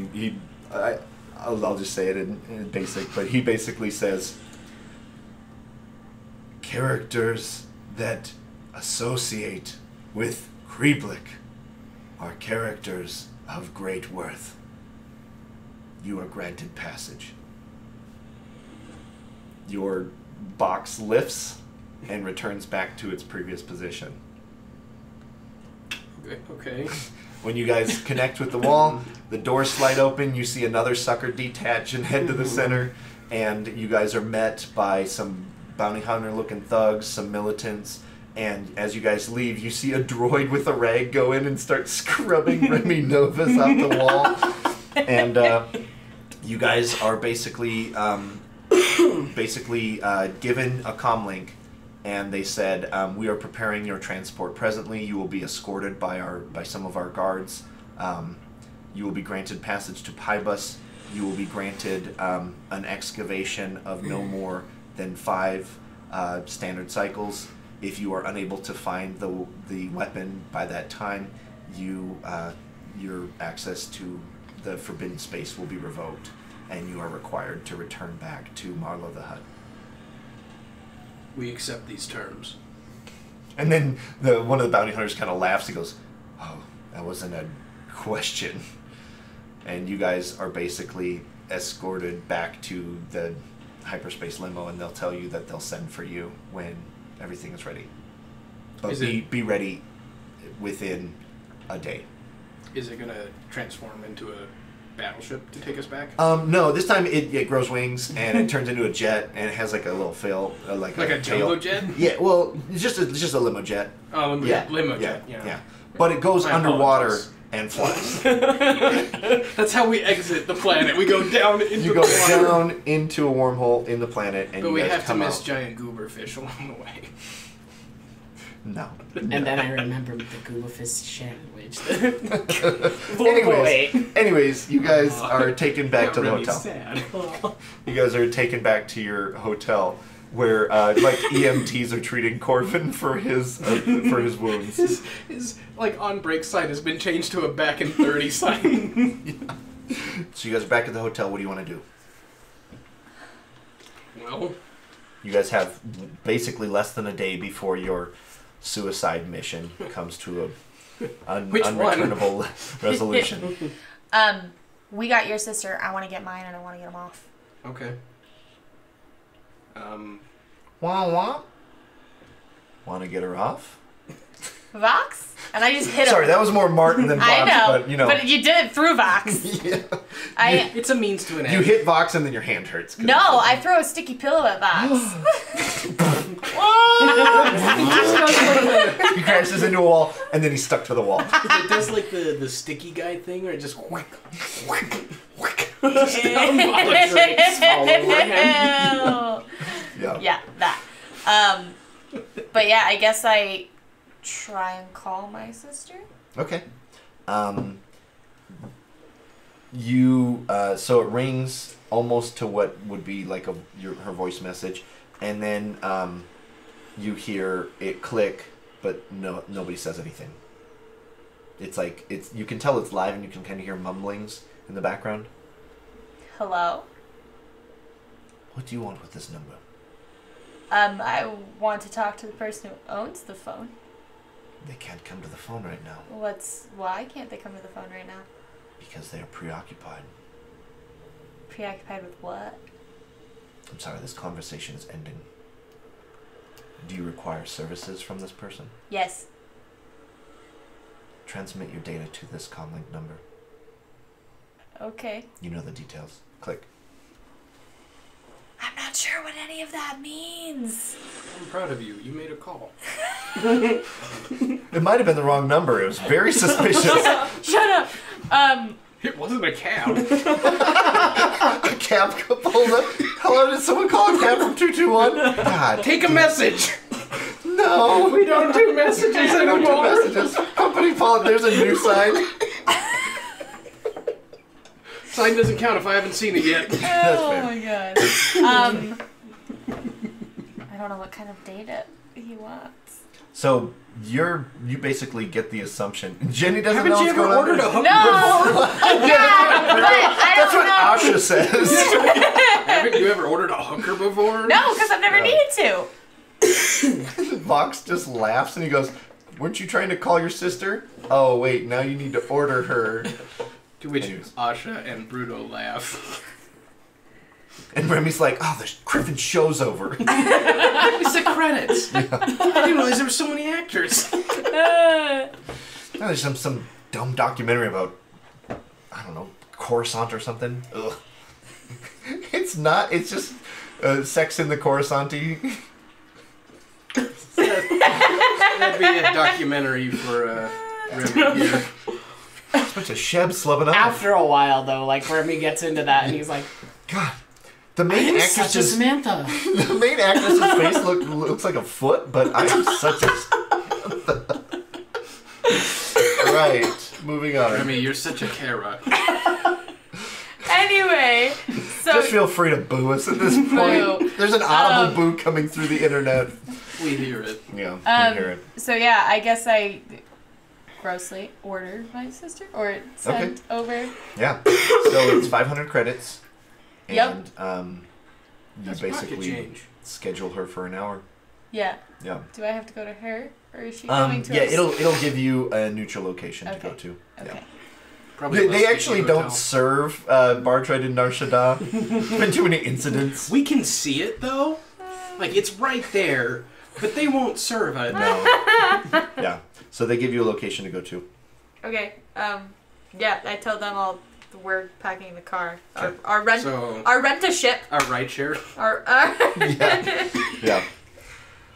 I'll just say it in basic, but he basically says, "Characters that associate with Kreeblik are characters of great worth. You are granted passage." Your box lifts and returns back to its previous position. Okay. When you guys connect with the wall, the doors slide open, you see another sucker detach and head to the center, and you guys are met by some bounty hunter looking thugs, some militants, and as you guys leave, you see a droid with a rag go in and start scrubbing Remy Novus off the wall. And you guys are basically given a comlink, and they said, "We are preparing your transport presently. You will be escorted by some of our guards. You will be granted passage to Pybus. You will be granted an excavation of no more than 5 standard cycles. If you are unable to find the weapon by that time, your access to the forbidden space will be revoked, and you are required to return back to Marlowe the Hutt." We accept these terms. And then one of the bounty hunters kind of laughs. He goes, "Oh, that wasn't a question." And you guys are basically escorted back to the hyperspace limo, and they'll tell you that they'll send for you when everything is ready. But be ready within a day. Is it gonna transform into a battleship to take us back? No, this time it grows wings and it turns into a jet, and it has like a little like a jumbo tail. jet? Yeah, well, it's just a limo jet. Oh, limo jet. Yeah. But it goes I underwater apologize. and flies. That's how we exit the planet. We go down into You the go water. down into a wormhole in the planet, and But you we guys have to come miss out. giant goober fish along the way. No. And then I remembered the Gooba Fish sandwich. Anyways, you guys are taken back to the Really hotel. sad. You guys are taken back to your hotel, where like EMTs are treating Corvin for his wounds. His like on break sign has been changed to a back in 30 sign. So you guys are back at the hotel. What do you want to do? Well, You guys have basically less than a day before your suicide mission comes to a Which one? unreturnable resolution. We got your sister. I want to get mine, and I want to get them off. okay. Wah wah. Want to get her off? Vox? And I just hit him. Sorry, that was more Martin than Vox, I know, but you know. but you did it through Vox. Yeah. It's a means to an end. You hit Vox and then your hand hurts. No, I throw a sticky pillow at Vox. He crashes into a wall and then he's stuck to the wall. It does like the sticky guy thing, where it just whack, whack, whack. Ew. Yeah. Yeah, that. But yeah, I guess I try and call my sister. Okay. So it rings almost to what would be like her voice message, and then you hear it click, but nobody says anything. It's like you can tell it's live, and you can kind of hear mumblings in the background. Hello? What do you want with this number? I want to talk to the person who owns the phone. They can't come to the phone right now Why can't they come to the phone right now? because they are preoccupied. Preoccupied with what? I'm sorry, this conversation is ending. Do you require services from this person? Yes. Transmit your data to this comlink number. Okay. You know the details. Click. I'm not sure what any of that means. I'm proud of you. You made a call. It might have been the wrong number. It was very suspicious. Shut up. It wasn't a cab. A cab pulled up. Hello, did someone call a cab from 221? God. Take a message. No. We don't do messages We don't do anymore. messages. Company policy. There's a new sign. Sign doesn't count if I haven't seen it yet. Oh fair. my god. I don't know what kind of data he wants. So you basically get the assumption. Jenny doesn't Haven't know you what's ever going on. ordered a No! hooker before? Yeah, but I That's don't what know. Asha says. Haven't you ever ordered a hooker before? No, because I've never needed to. Vox just laughs and he goes, "Weren't you trying to call your sister? Oh wait, now you need to order her." To which Anyways. Asha and Bruto laugh. And Remy's like, "Oh, the Griffin show's over." It's the credits. I didn't realize there were so many actors. Oh, there's some dumb documentary about, I don't know, Coruscant or something. Ugh. It's not. It's just sex in the Coruscanty. That'd be a documentary for Remy here. It's a bunch of Sheb slubbing up. After a while, though, like Remy gets into that, and he's like, God, the main "I'm such a actress's Samantha." the main actress's face looks like a foot, but I am such a. Right, moving on. Remy, you're such a carrot. Anyway, so Just feel free to boo us at this point. Boo. There's an audible boo coming through the internet. We hear it. Yeah, we hear it. so yeah, I guess I grossly ordered my sister or sent over. Yeah. So it's 500 credits. And Yep. you That's pocket basically change. schedule her for an hour. Yeah. Yeah. Do I have to go to her, or is she coming to Yeah, us? it'll give you a neutral location to Okay. go to. Okay. Yeah. Probably They actually don't serve Bartride and Nar Shaddaa. There's been too many incidents. We can see it though. Like it's right there, but they won't serve it. No. Yeah. So they give you a location to go to. Okay. Yeah, I told them we're packing the car. Okay. Our rent a ship. Our ride share. Yeah. Yeah.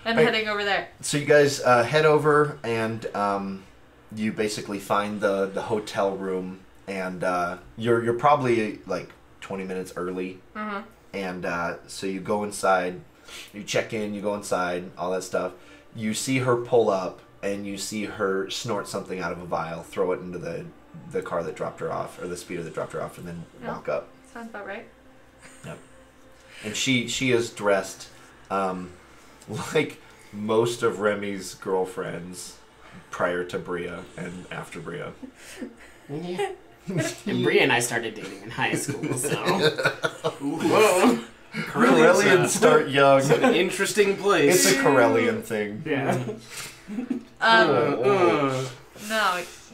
And Right. heading over there. So you guys head over and you basically find the hotel room, and you're probably like 20 minutes early. Mm-hmm. And so you go inside, you check in, you go inside, all that stuff. You see her pull up, and you see her snort something out of a vial, throw it into the car that dropped her off, or the speeder that dropped her off, and then walk up. Sounds about right. Yep. And she is dressed like most of Remy's girlfriends prior to Bria and after Bria. Yeah. And Bria and I started dating in high school, so. Whoa. Corellians start young. It's an interesting place. It's a Corellian thing. Yeah.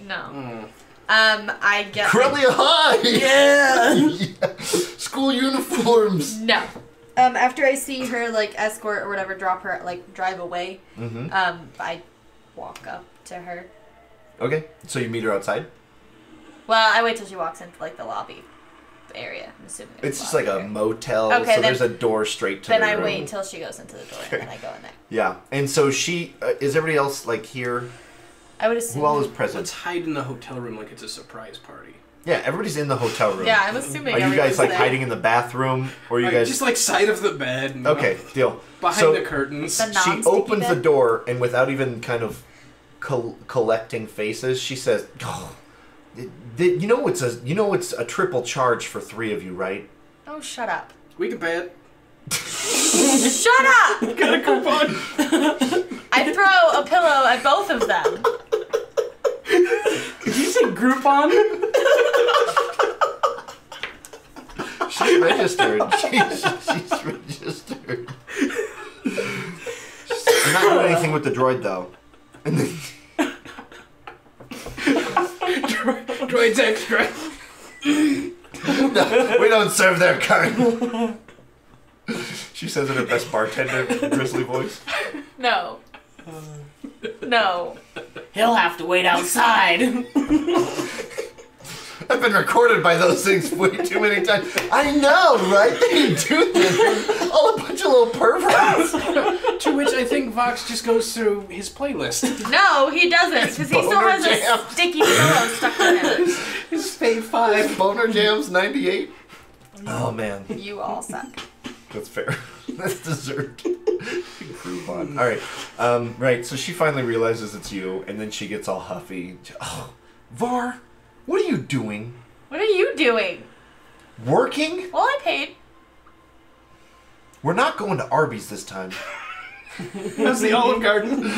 No. I get Corellia High! Yeah! School uniforms! No. After I see her like escort or whatever, drop her like drive away. Mm-hmm. I walk up to her. Okay, so you meet her outside? Well, I wait till she walks into like the lobby area. I'm assuming It's just like a motel, Okay, so then- there's a door straight to Then the I room. wait until she goes into the door and then I go in there. Yeah, and so she is everybody else like here? I would assume. Who all is present? Let's hide in the hotel room like it's a surprise party. Yeah, everybody's in the hotel room. Yeah, I'm assuming. Are you guys everyone's like there. hiding in the bathroom, or are you guys just like side of the bed? And, Okay, deal. Behind So- the curtains. The She non-sticky opens bed? the door, and without even kind of collecting faces, she says, "Oh, you know it's a triple charge for 3 of you, right?" Oh, shut up! We can pay it. Shut up! Got a coupon. I throw a pillow at both of them. Did you say Groupon? She's registered. She's registered. I'm not doing anything with the droid though. And then, Droid's extra. no, we don't serve their kind. She says in her best bartender grizzly voice. No. No. He'll have to wait outside. I've been recorded by those things way too many times. I know, right? They do this. They're all a bunch of little perverts. To which I think Vox just goes through his playlist. No, he doesn't, because he still Boner has jam. a sticky pillow stuck to him. His Fave 5. Boner Jams 98. Oh man, You all suck. that's fair. That's dessert. Groupon. All right, right. So she finally realizes it's you, and then she gets all huffy. Oh, Var, what are you doing? What are you doing? Working? Well, I paid. We're not going to Arby's this time. That's the Olive Garden.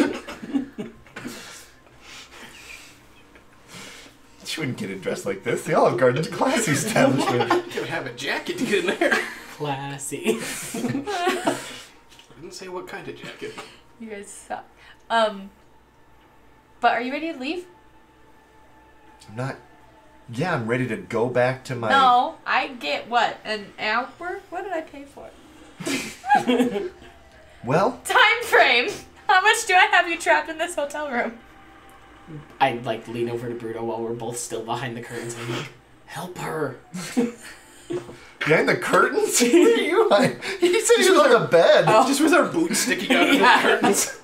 She wouldn't get it dressed like this. The Olive Garden's a classy establishment. You gotta have a jacket to get in there. Classy. I didn't say what kind of jacket. You guys suck. But are you ready to leave? I'm not. Yeah, I'm ready to go back to my. No, I get what? An hour? What did I pay for? Well, Time frame! How much do I have you trapped in this hotel room? I like lean over to Bruto while we're both still behind the curtains. I'm like, help her. behind the curtains? Where are you? He said he was on the bed. Just with our boots sticking out of the Yeah. curtains.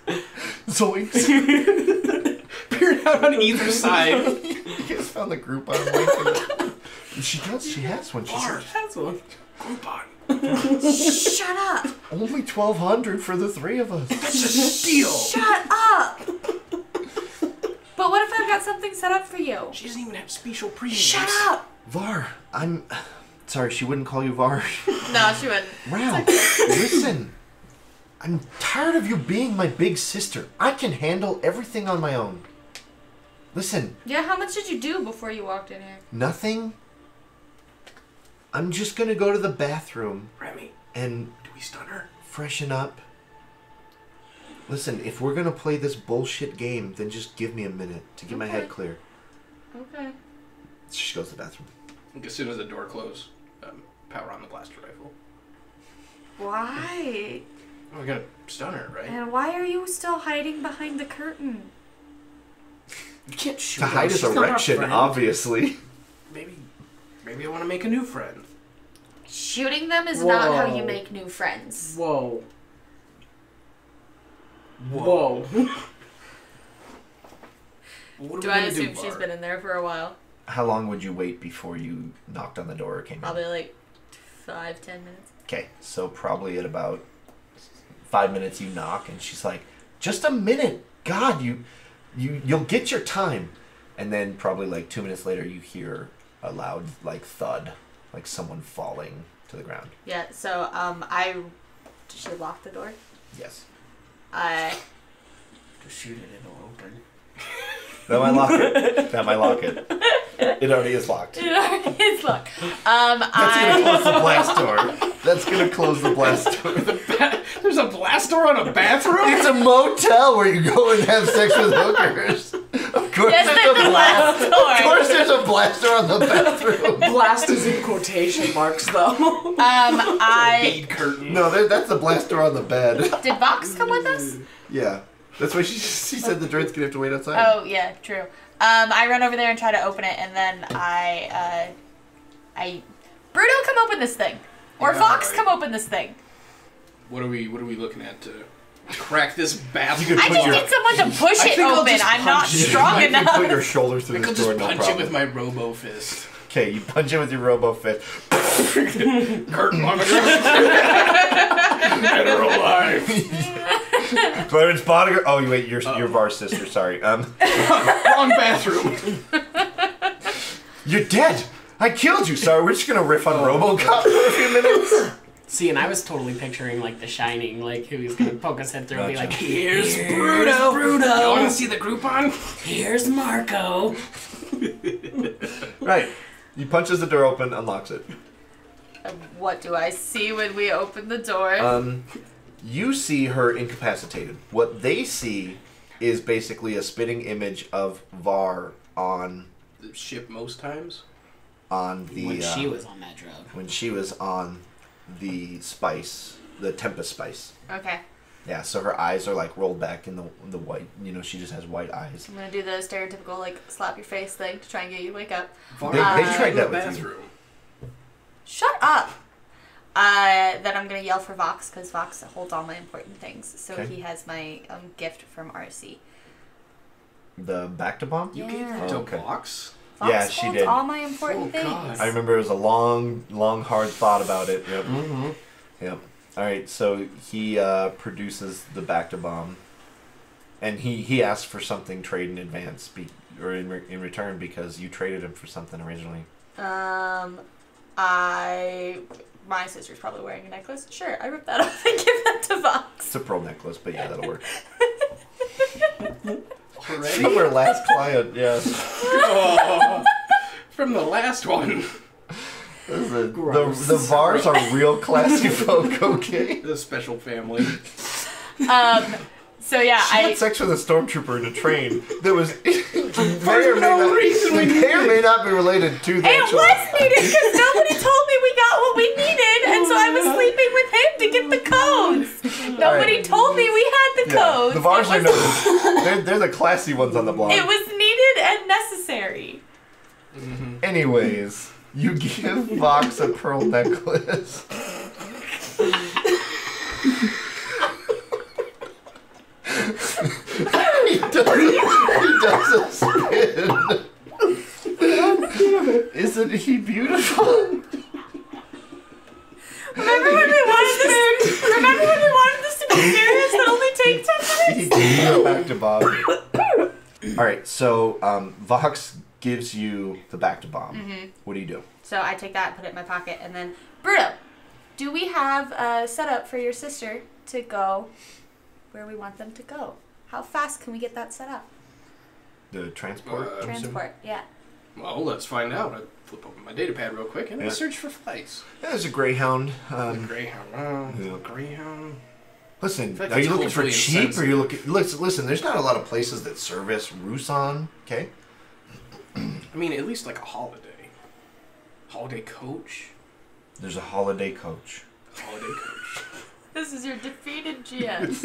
Zoinks. Peering out on either side. You guys found the group on Lincoln. She does. She has one. She Bar. said That's one. Groupon. Shut up! only 1,200 for the 3 of us. That's a steal. Shut up! But what if I've got something set up for you? She doesn't even have special premiums. Shut up! Var, I'm sorry. She wouldn't call you Var. No, she wouldn't. Ralph, listen. I'm tired of you being my big sister. I can handle everything on my own. Listen, Yeah, how much did you do before you walked in here? nothing. I'm just gonna go to the bathroom Remy, and do we stun her? freshen up. Listen, if we're gonna play this bullshit game, then just give me a minute to get my head clear. Okay. She goes to the bathroom. As soon as the door closes, power on the blaster rifle. Why? Oh, we gotta stun her, right? And why are you still hiding behind the curtain? You can't shoot To her. hide his She's not our erection, friend. obviously. Maybe I want to make a new friend. Shooting them is not how you Whoa. make new friends. Whoa. Whoa. What are Do we I gonna assume do, she's Var? been in there for a while? How long would you wait before you knocked on the door or came in? Probably like 5-10 minutes. Okay, so probably at about 5 minutes you knock, and she's like, "Just a minute, God, you'll get your time." And then probably like 2 minutes later, you hear a loud like thud, like someone falling to the ground. Yeah. So did she lock the door? Yes. Just shoot it, it'll open. That might lock it. That might lock it. It already is locked. It's locked. That's gonna close the blast door. That's gonna close the blast door. There's a blast door on a bathroom? It's a motel where you go and have sex with hookers. Of course, Yes, there's there's a blast door. Of course, there's a blast door on the bathroom. Blast is in quotation marks, though. Bead curtain. No, that's the blast door on the bed. Did Vox come with us? Yeah, that's why she said the droid's gonna have to wait outside. Oh yeah, true. I run over there and try to open it, and then Bruto, come open this thing, or Yeah, Vox, right. come open this thing. What are we looking at to crack this bathroom? I just need someone to push I it think I'll open. just I'm not punch it. strong You can put your enough. shoulder I through think I'll this door, just no punch problem. it with my robo fist. Okay, you punch it with your robo fist. Curtain on the ground. Dead or alive. Clarence Boniger. Oh, wait, you're Var's sister. Sorry. Wrong bathroom. You're dead. I killed you. Sorry, we're just gonna riff on RoboCop for a few minutes. See, and I was totally picturing, like, The Shining, like, who he's gonna poke his head through and be like, Gotcha. here's Bruto. Bruto. You want to see the Groupon? Here's Marco. Right. He punches the door open, unlocks it. What do I see when we open the door? You see her incapacitated. What they see is basically a spitting image of Var on The ship most times. the When she was on that drug. when she was on the spice, the Tempest spice. Okay, Yeah, so her eyes are like rolled back in the white. You know, she just has white eyes. I'm gonna do the stereotypical like slap your face thing to try and get you to wake up. They tried that with you. bathroom. Shut up. Then I'm gonna yell for Vox because Vox holds all my important things. So Okay. he has my gift from RC. The back to bomb? You gave Yeah. that to Okay. Vox? Vox Yeah, she holds did. all my important Oh, things. God. I remember it was a long, hard thought about it. Yep. Mm-hmm. Yep. All right, so he produces the back to bomb, and he asked for something trade in advance, in return because you traded him for something originally. My sister's probably wearing a necklace. Sure, I ripped that off and give that to Vox. It's a pearl necklace, but yeah, that'll work. Already? From our last client, yes. Oh, from the last one. Gross. The Vars are real classy folk, okay? The special family. So yeah, She had sex with a stormtrooper in a train that was may or may not be related to the It actual. was needed because nobody told me we got what we needed, and so I was sleeping with him to get the codes. Nobody told me we had the codes. The Vars It are was- they're the classy ones on the block. It was needed and necessary. Anyways, you give Vox a pearl necklace. he does a spin. Isn't he beautiful? Remember when we wanted this to be serious and only take 10 minutes? He gives you back to bomb. Alright, so Vox gives you the back to bomb. What do you do? So I take that, put it in my pocket, and then Bruto, do we have a setup for your sister to go where we want them to go? How fast can we get that set up? The transport? I'm assuming? Transport, yeah. Well, let's find out. I flip open my data pad real quick and I Yeah. search for flights. Yeah, there's a Greyhound. The Greyhound. yeah. Greyhound. Listen, feel like are you that's looking for hopefully cheap, or insensitive. you looking? Listen, there's not a lot of places that service Rusan. Okay. I mean, at least like a holiday. Holiday coach. There's a holiday coach. Holiday coach. This is your defeated GS.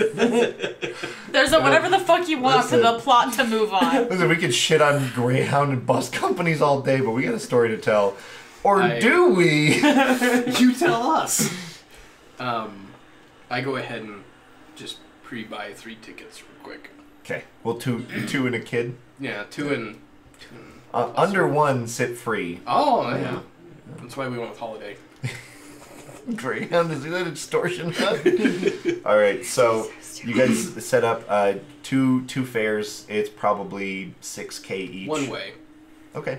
There's a whatever the fuck you want for the plot to move on. Listen, we could shit on Greyhound and bus companies all day, but we got a story to tell. Or do we? You tell us. I go ahead and just pre-buy 3 tickets real quick. Okay. Well, two and a kid. Yeah, two and Under one, sit free. Oh, yeah. That's why we went with holiday. Greyhound, is that extortion? All right, so you guys set up two fares. It's probably $6K each. One way. Okay.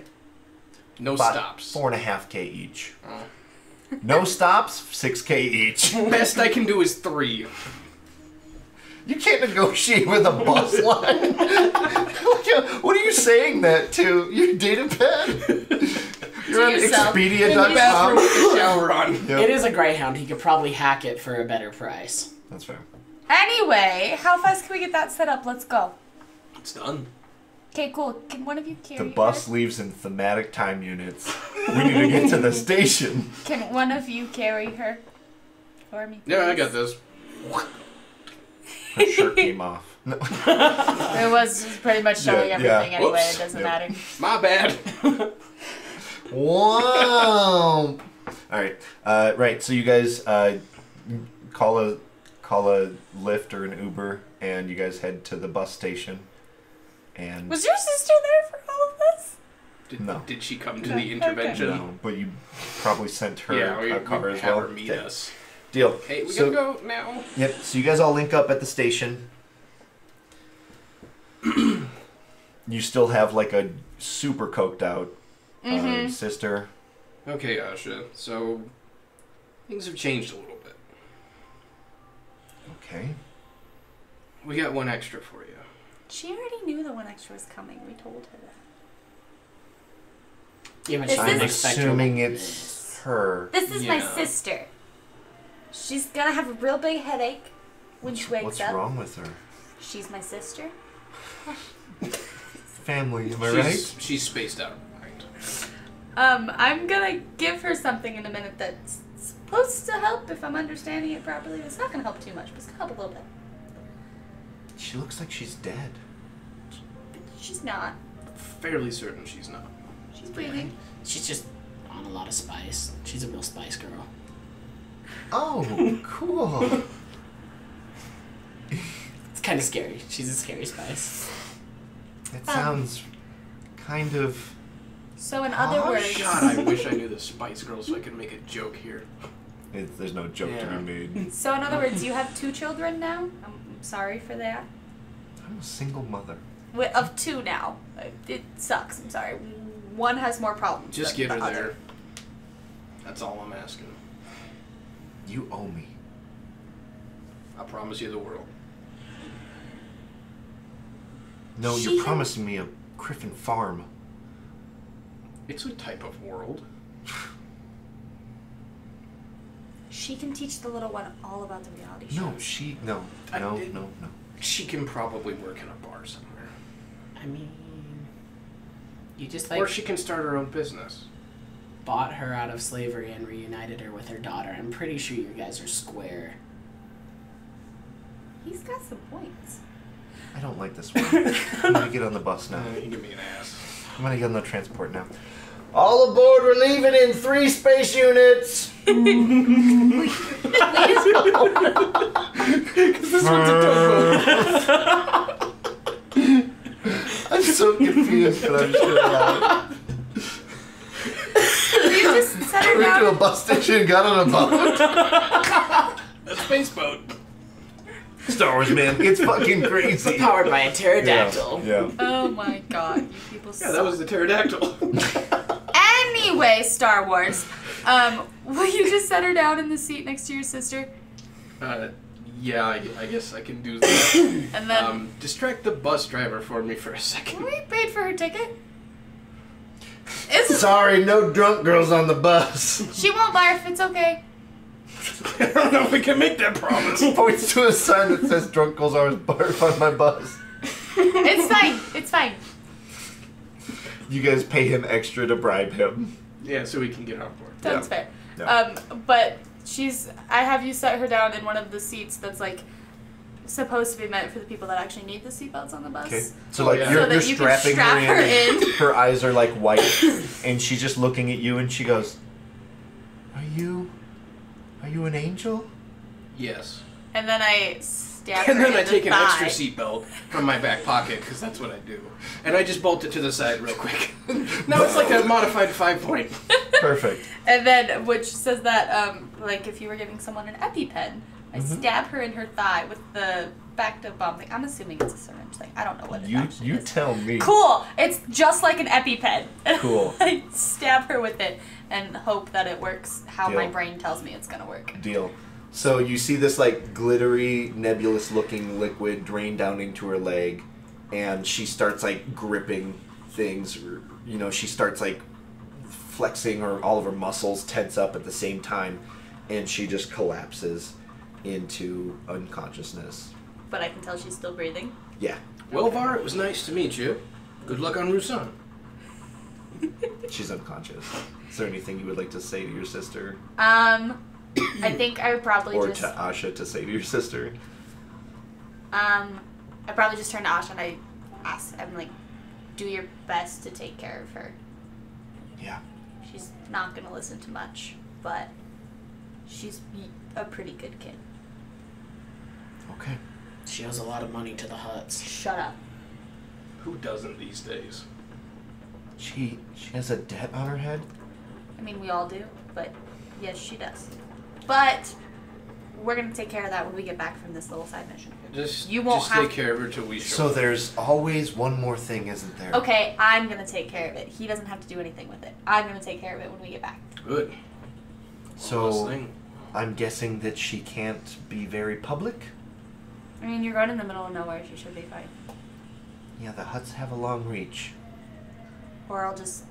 No stops. 4.5K each. Oh. No stops, $6K each. Best I can do is 3. You can't negotiate with a bus line. What are you saying that to? Your data pad? You're on yourself. Expedia.com. With the shower on. Yep. It is a Greyhound. He could probably hack it for a better price. That's fair. Anyway, how fast can we get that set up? Let's go. It's done. Okay, cool. Can one of you carry The bus her? leaves in thematic time units. We need to get to the station. Can one of you carry her for me? Yeah, I please? got this. Her shirt came off. No. It was just pretty much showing Yeah, everything yeah. anyway. Whoops. It doesn't Yep. matter. My bad. Wow. All right. Right. So you guys call a Lyft or an Uber, and you guys head to the bus station. And Was your sister there for all of this? No. Did she come to Okay, the intervention? no, but you probably sent her Yeah, a car we as have well. her meet Okay. us. Deal. Okay, we So- gotta go now. Yep. So you guys all link up at the station. You still have like a super coked out sister. Okay, Asha. So things have changed a little bit. Okay. We got one extra for you. She already knew the one extra was coming. We told her that. Yeah, but Is she I'm this- didn't expect her assuming like it's this. her. This is my Yeah. sister. She's gonna have a real big headache when she wakes What's up. wrong with her? She's my sister. Family, am I right? She's spaced out of her mind. I'm gonna give her something in a minute that's supposed to help if I'm understanding it properly. It's not gonna help too much, but it's gonna help a little bit. She looks like she's dead. But she's not. Fairly certain she's not. She's breathing. She's just on a lot of spice. She's a real spice girl. Oh, cool. It's kind of scary. She's a scary spice. It sounds kind of... So in other Oh, words, God, I wish I knew the Spice Girls so I could make a joke here. There's no joke to Yeah. be made. so in other words, you have 2 children now. I'm sorry for that. I'm a single mother. Of 2 now. It sucks. I'm sorry. One has more problems. Just than get her the other. there. That's all I'm asking. You owe me. I promise you the world. No, She you're had- promising me a Griffin farm. It's a type of world. She can teach the little one all about the reality show. No, she... No, I no, did- no, no. She can probably work in a bar somewhere. I mean, you just Or like she can start her own business. bought her out of slavery and reunited her with her daughter. I'm pretty sure you guys are square. He's got some points. I don't like this one. I'm gonna get on the bus now. You give me an ass. I'm gonna get on the transport now. All aboard, we're leaving in 3 space units! Because this one's a tugboat. I'm so confused, but I'm just gonna laugh. You just set her We went to a down. bus station and got on a boat. A space boat. Star Wars, man. It's fucking crazy. Powered by a pterodactyl. Yeah. Oh my god, you people Yeah, that was the pterodactyl. Anyway, Star Wars. Will you just set her down in the seat next to your sister? Yeah, I guess I can do that. And then Distract the bus driver for me for a second. we paid for her ticket. Sorry, no drunk girls on the bus. She won't barf, it's okay. I don't know if we can make that promise. He points to a sign that says "Drunk Girls Always Barf on my bus." It's fine. It's fine. You guys pay him extra to bribe him. Yeah, so we can get on board. That's Yeah. fair. Yeah. But I have you set her down in one of the seats that's like supposed to be meant for the people that actually need the seatbelts on the bus. Okay. So like yeah. you're, So that you're you can strapping strap her her in. in. Her eyes are like white, and she's just looking at you, and she goes, Are you an angel?" Yes. And then I stab her And then in I the take an thigh. extra seatbelt from my back pocket, because that's what I do. And I just bolt it to the side real quick. Now it's like a modified 5-point. Perfect. And then, which says that, like, if you were giving someone an EpiPen, I stab her in her thigh with the backed-up bomb thing. I'm assuming it's a syringe thing. I don't know what it actually You is. tell me. Cool! It's just like an EpiPen. Cool. I stab her with it and hope that it works how my Deal. brain tells me it's gonna work. Deal. So you see this like glittery, nebulous-looking liquid drain down into her leg, and she starts like gripping things. Or, you know, she starts like flexing, or all of her muscles tense up at the same time, and she just collapses into unconsciousness. But I can tell she's still breathing. Yeah, Well, Var, it was nice to meet you. Good luck on Rusan. she's unconscious. Is there anything you would like to say to your sister, I think I would probably or just to Asha to say to your sister? I probably just turn to Asha and I ask, I'm like, do your best to take care of her. Yeah. She's not gonna listen to much, but she's a pretty good kid. Okay. She owes a lot of money to the Hutts. Shut up. Who doesn't these days? She has a debt on her head? I mean, we all do, but yes, she does. But we're gonna take care of that when we get back from this little side mission. You won't just have take care of her till we show So up. there's always one more thing, isn't there? Okay, I'm gonna take care of it. He doesn't have to do anything with it. I'm gonna take care of it when we get back. Good. One less So thing. I'm guessing that she can't be very public? I mean, you're going in the middle of nowhere. She should be fine. Yeah, the Hutts have a long reach. Or I'll just.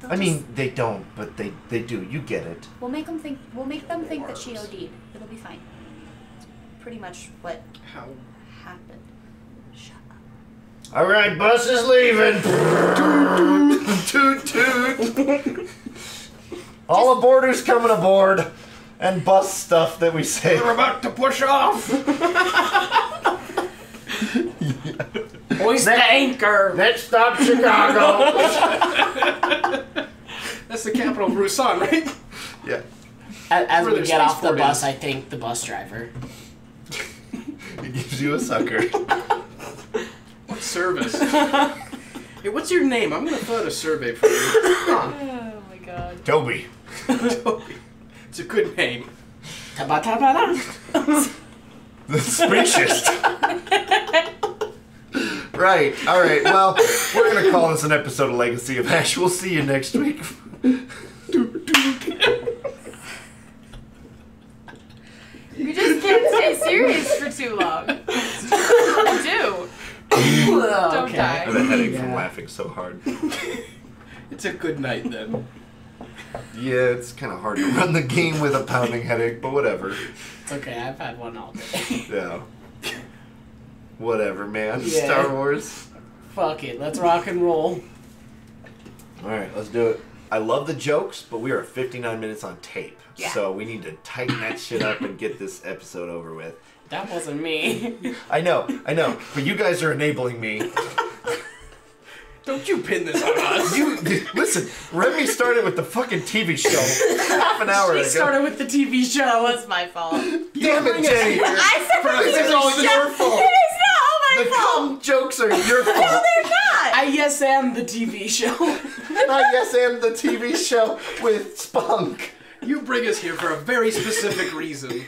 I mean, they don't, but they do. You get it. We'll make them think. We'll make them think that she OD'd. It'll be fine. Pretty much what How? happened. Shut up. All right, bus is leaving. Toot toot. All aboarders coming aboard, and bus stuff that we say. We're about to push off! Hoist the anchor! Next stop, Chicago. That's the capital of Rusan, right? Yeah. As Where we their get off the spaceport bus, is. I thank the bus driver. He gives you a sucker. What service? Hey, what's your name? I'm gonna fill out a survey for you. Huh. Oh my god. Toby. Toby. It's a good name. Ta-ba-ta-ba-da. The spacious. Right. All right. Well, we're gonna call this an episode of Legacy of Ash. We'll see you next week. You just can't stay serious for too long. You do. Don't Okay. I have die. a headache from Yeah. laughing so hard. It's a good night then. Yeah, it's kind of hard to run the game with a pounding headache, but whatever. It's okay, I've had one all day. Yeah. Whatever, man. Yeah. Star Wars. Fuck it, let's rock and roll. All right, let's do it. I love the jokes, but we are 59 minutes on tape. Yeah. So we need to tighten that shit up and get this episode over with. That wasn't me. I know. But you guys are enabling me. Don't you pin this on us. You listen, Remy started with the fucking TV show half an hour She ago. started with the TV show. That was my fault. Damn it, Jenny. I said This is all your fault. It is not all my The fault. cum jokes are your fault. No, they're not. I yes am the TV show. And I yes am the TV show with Spunk. You bring us here for a very specific reason.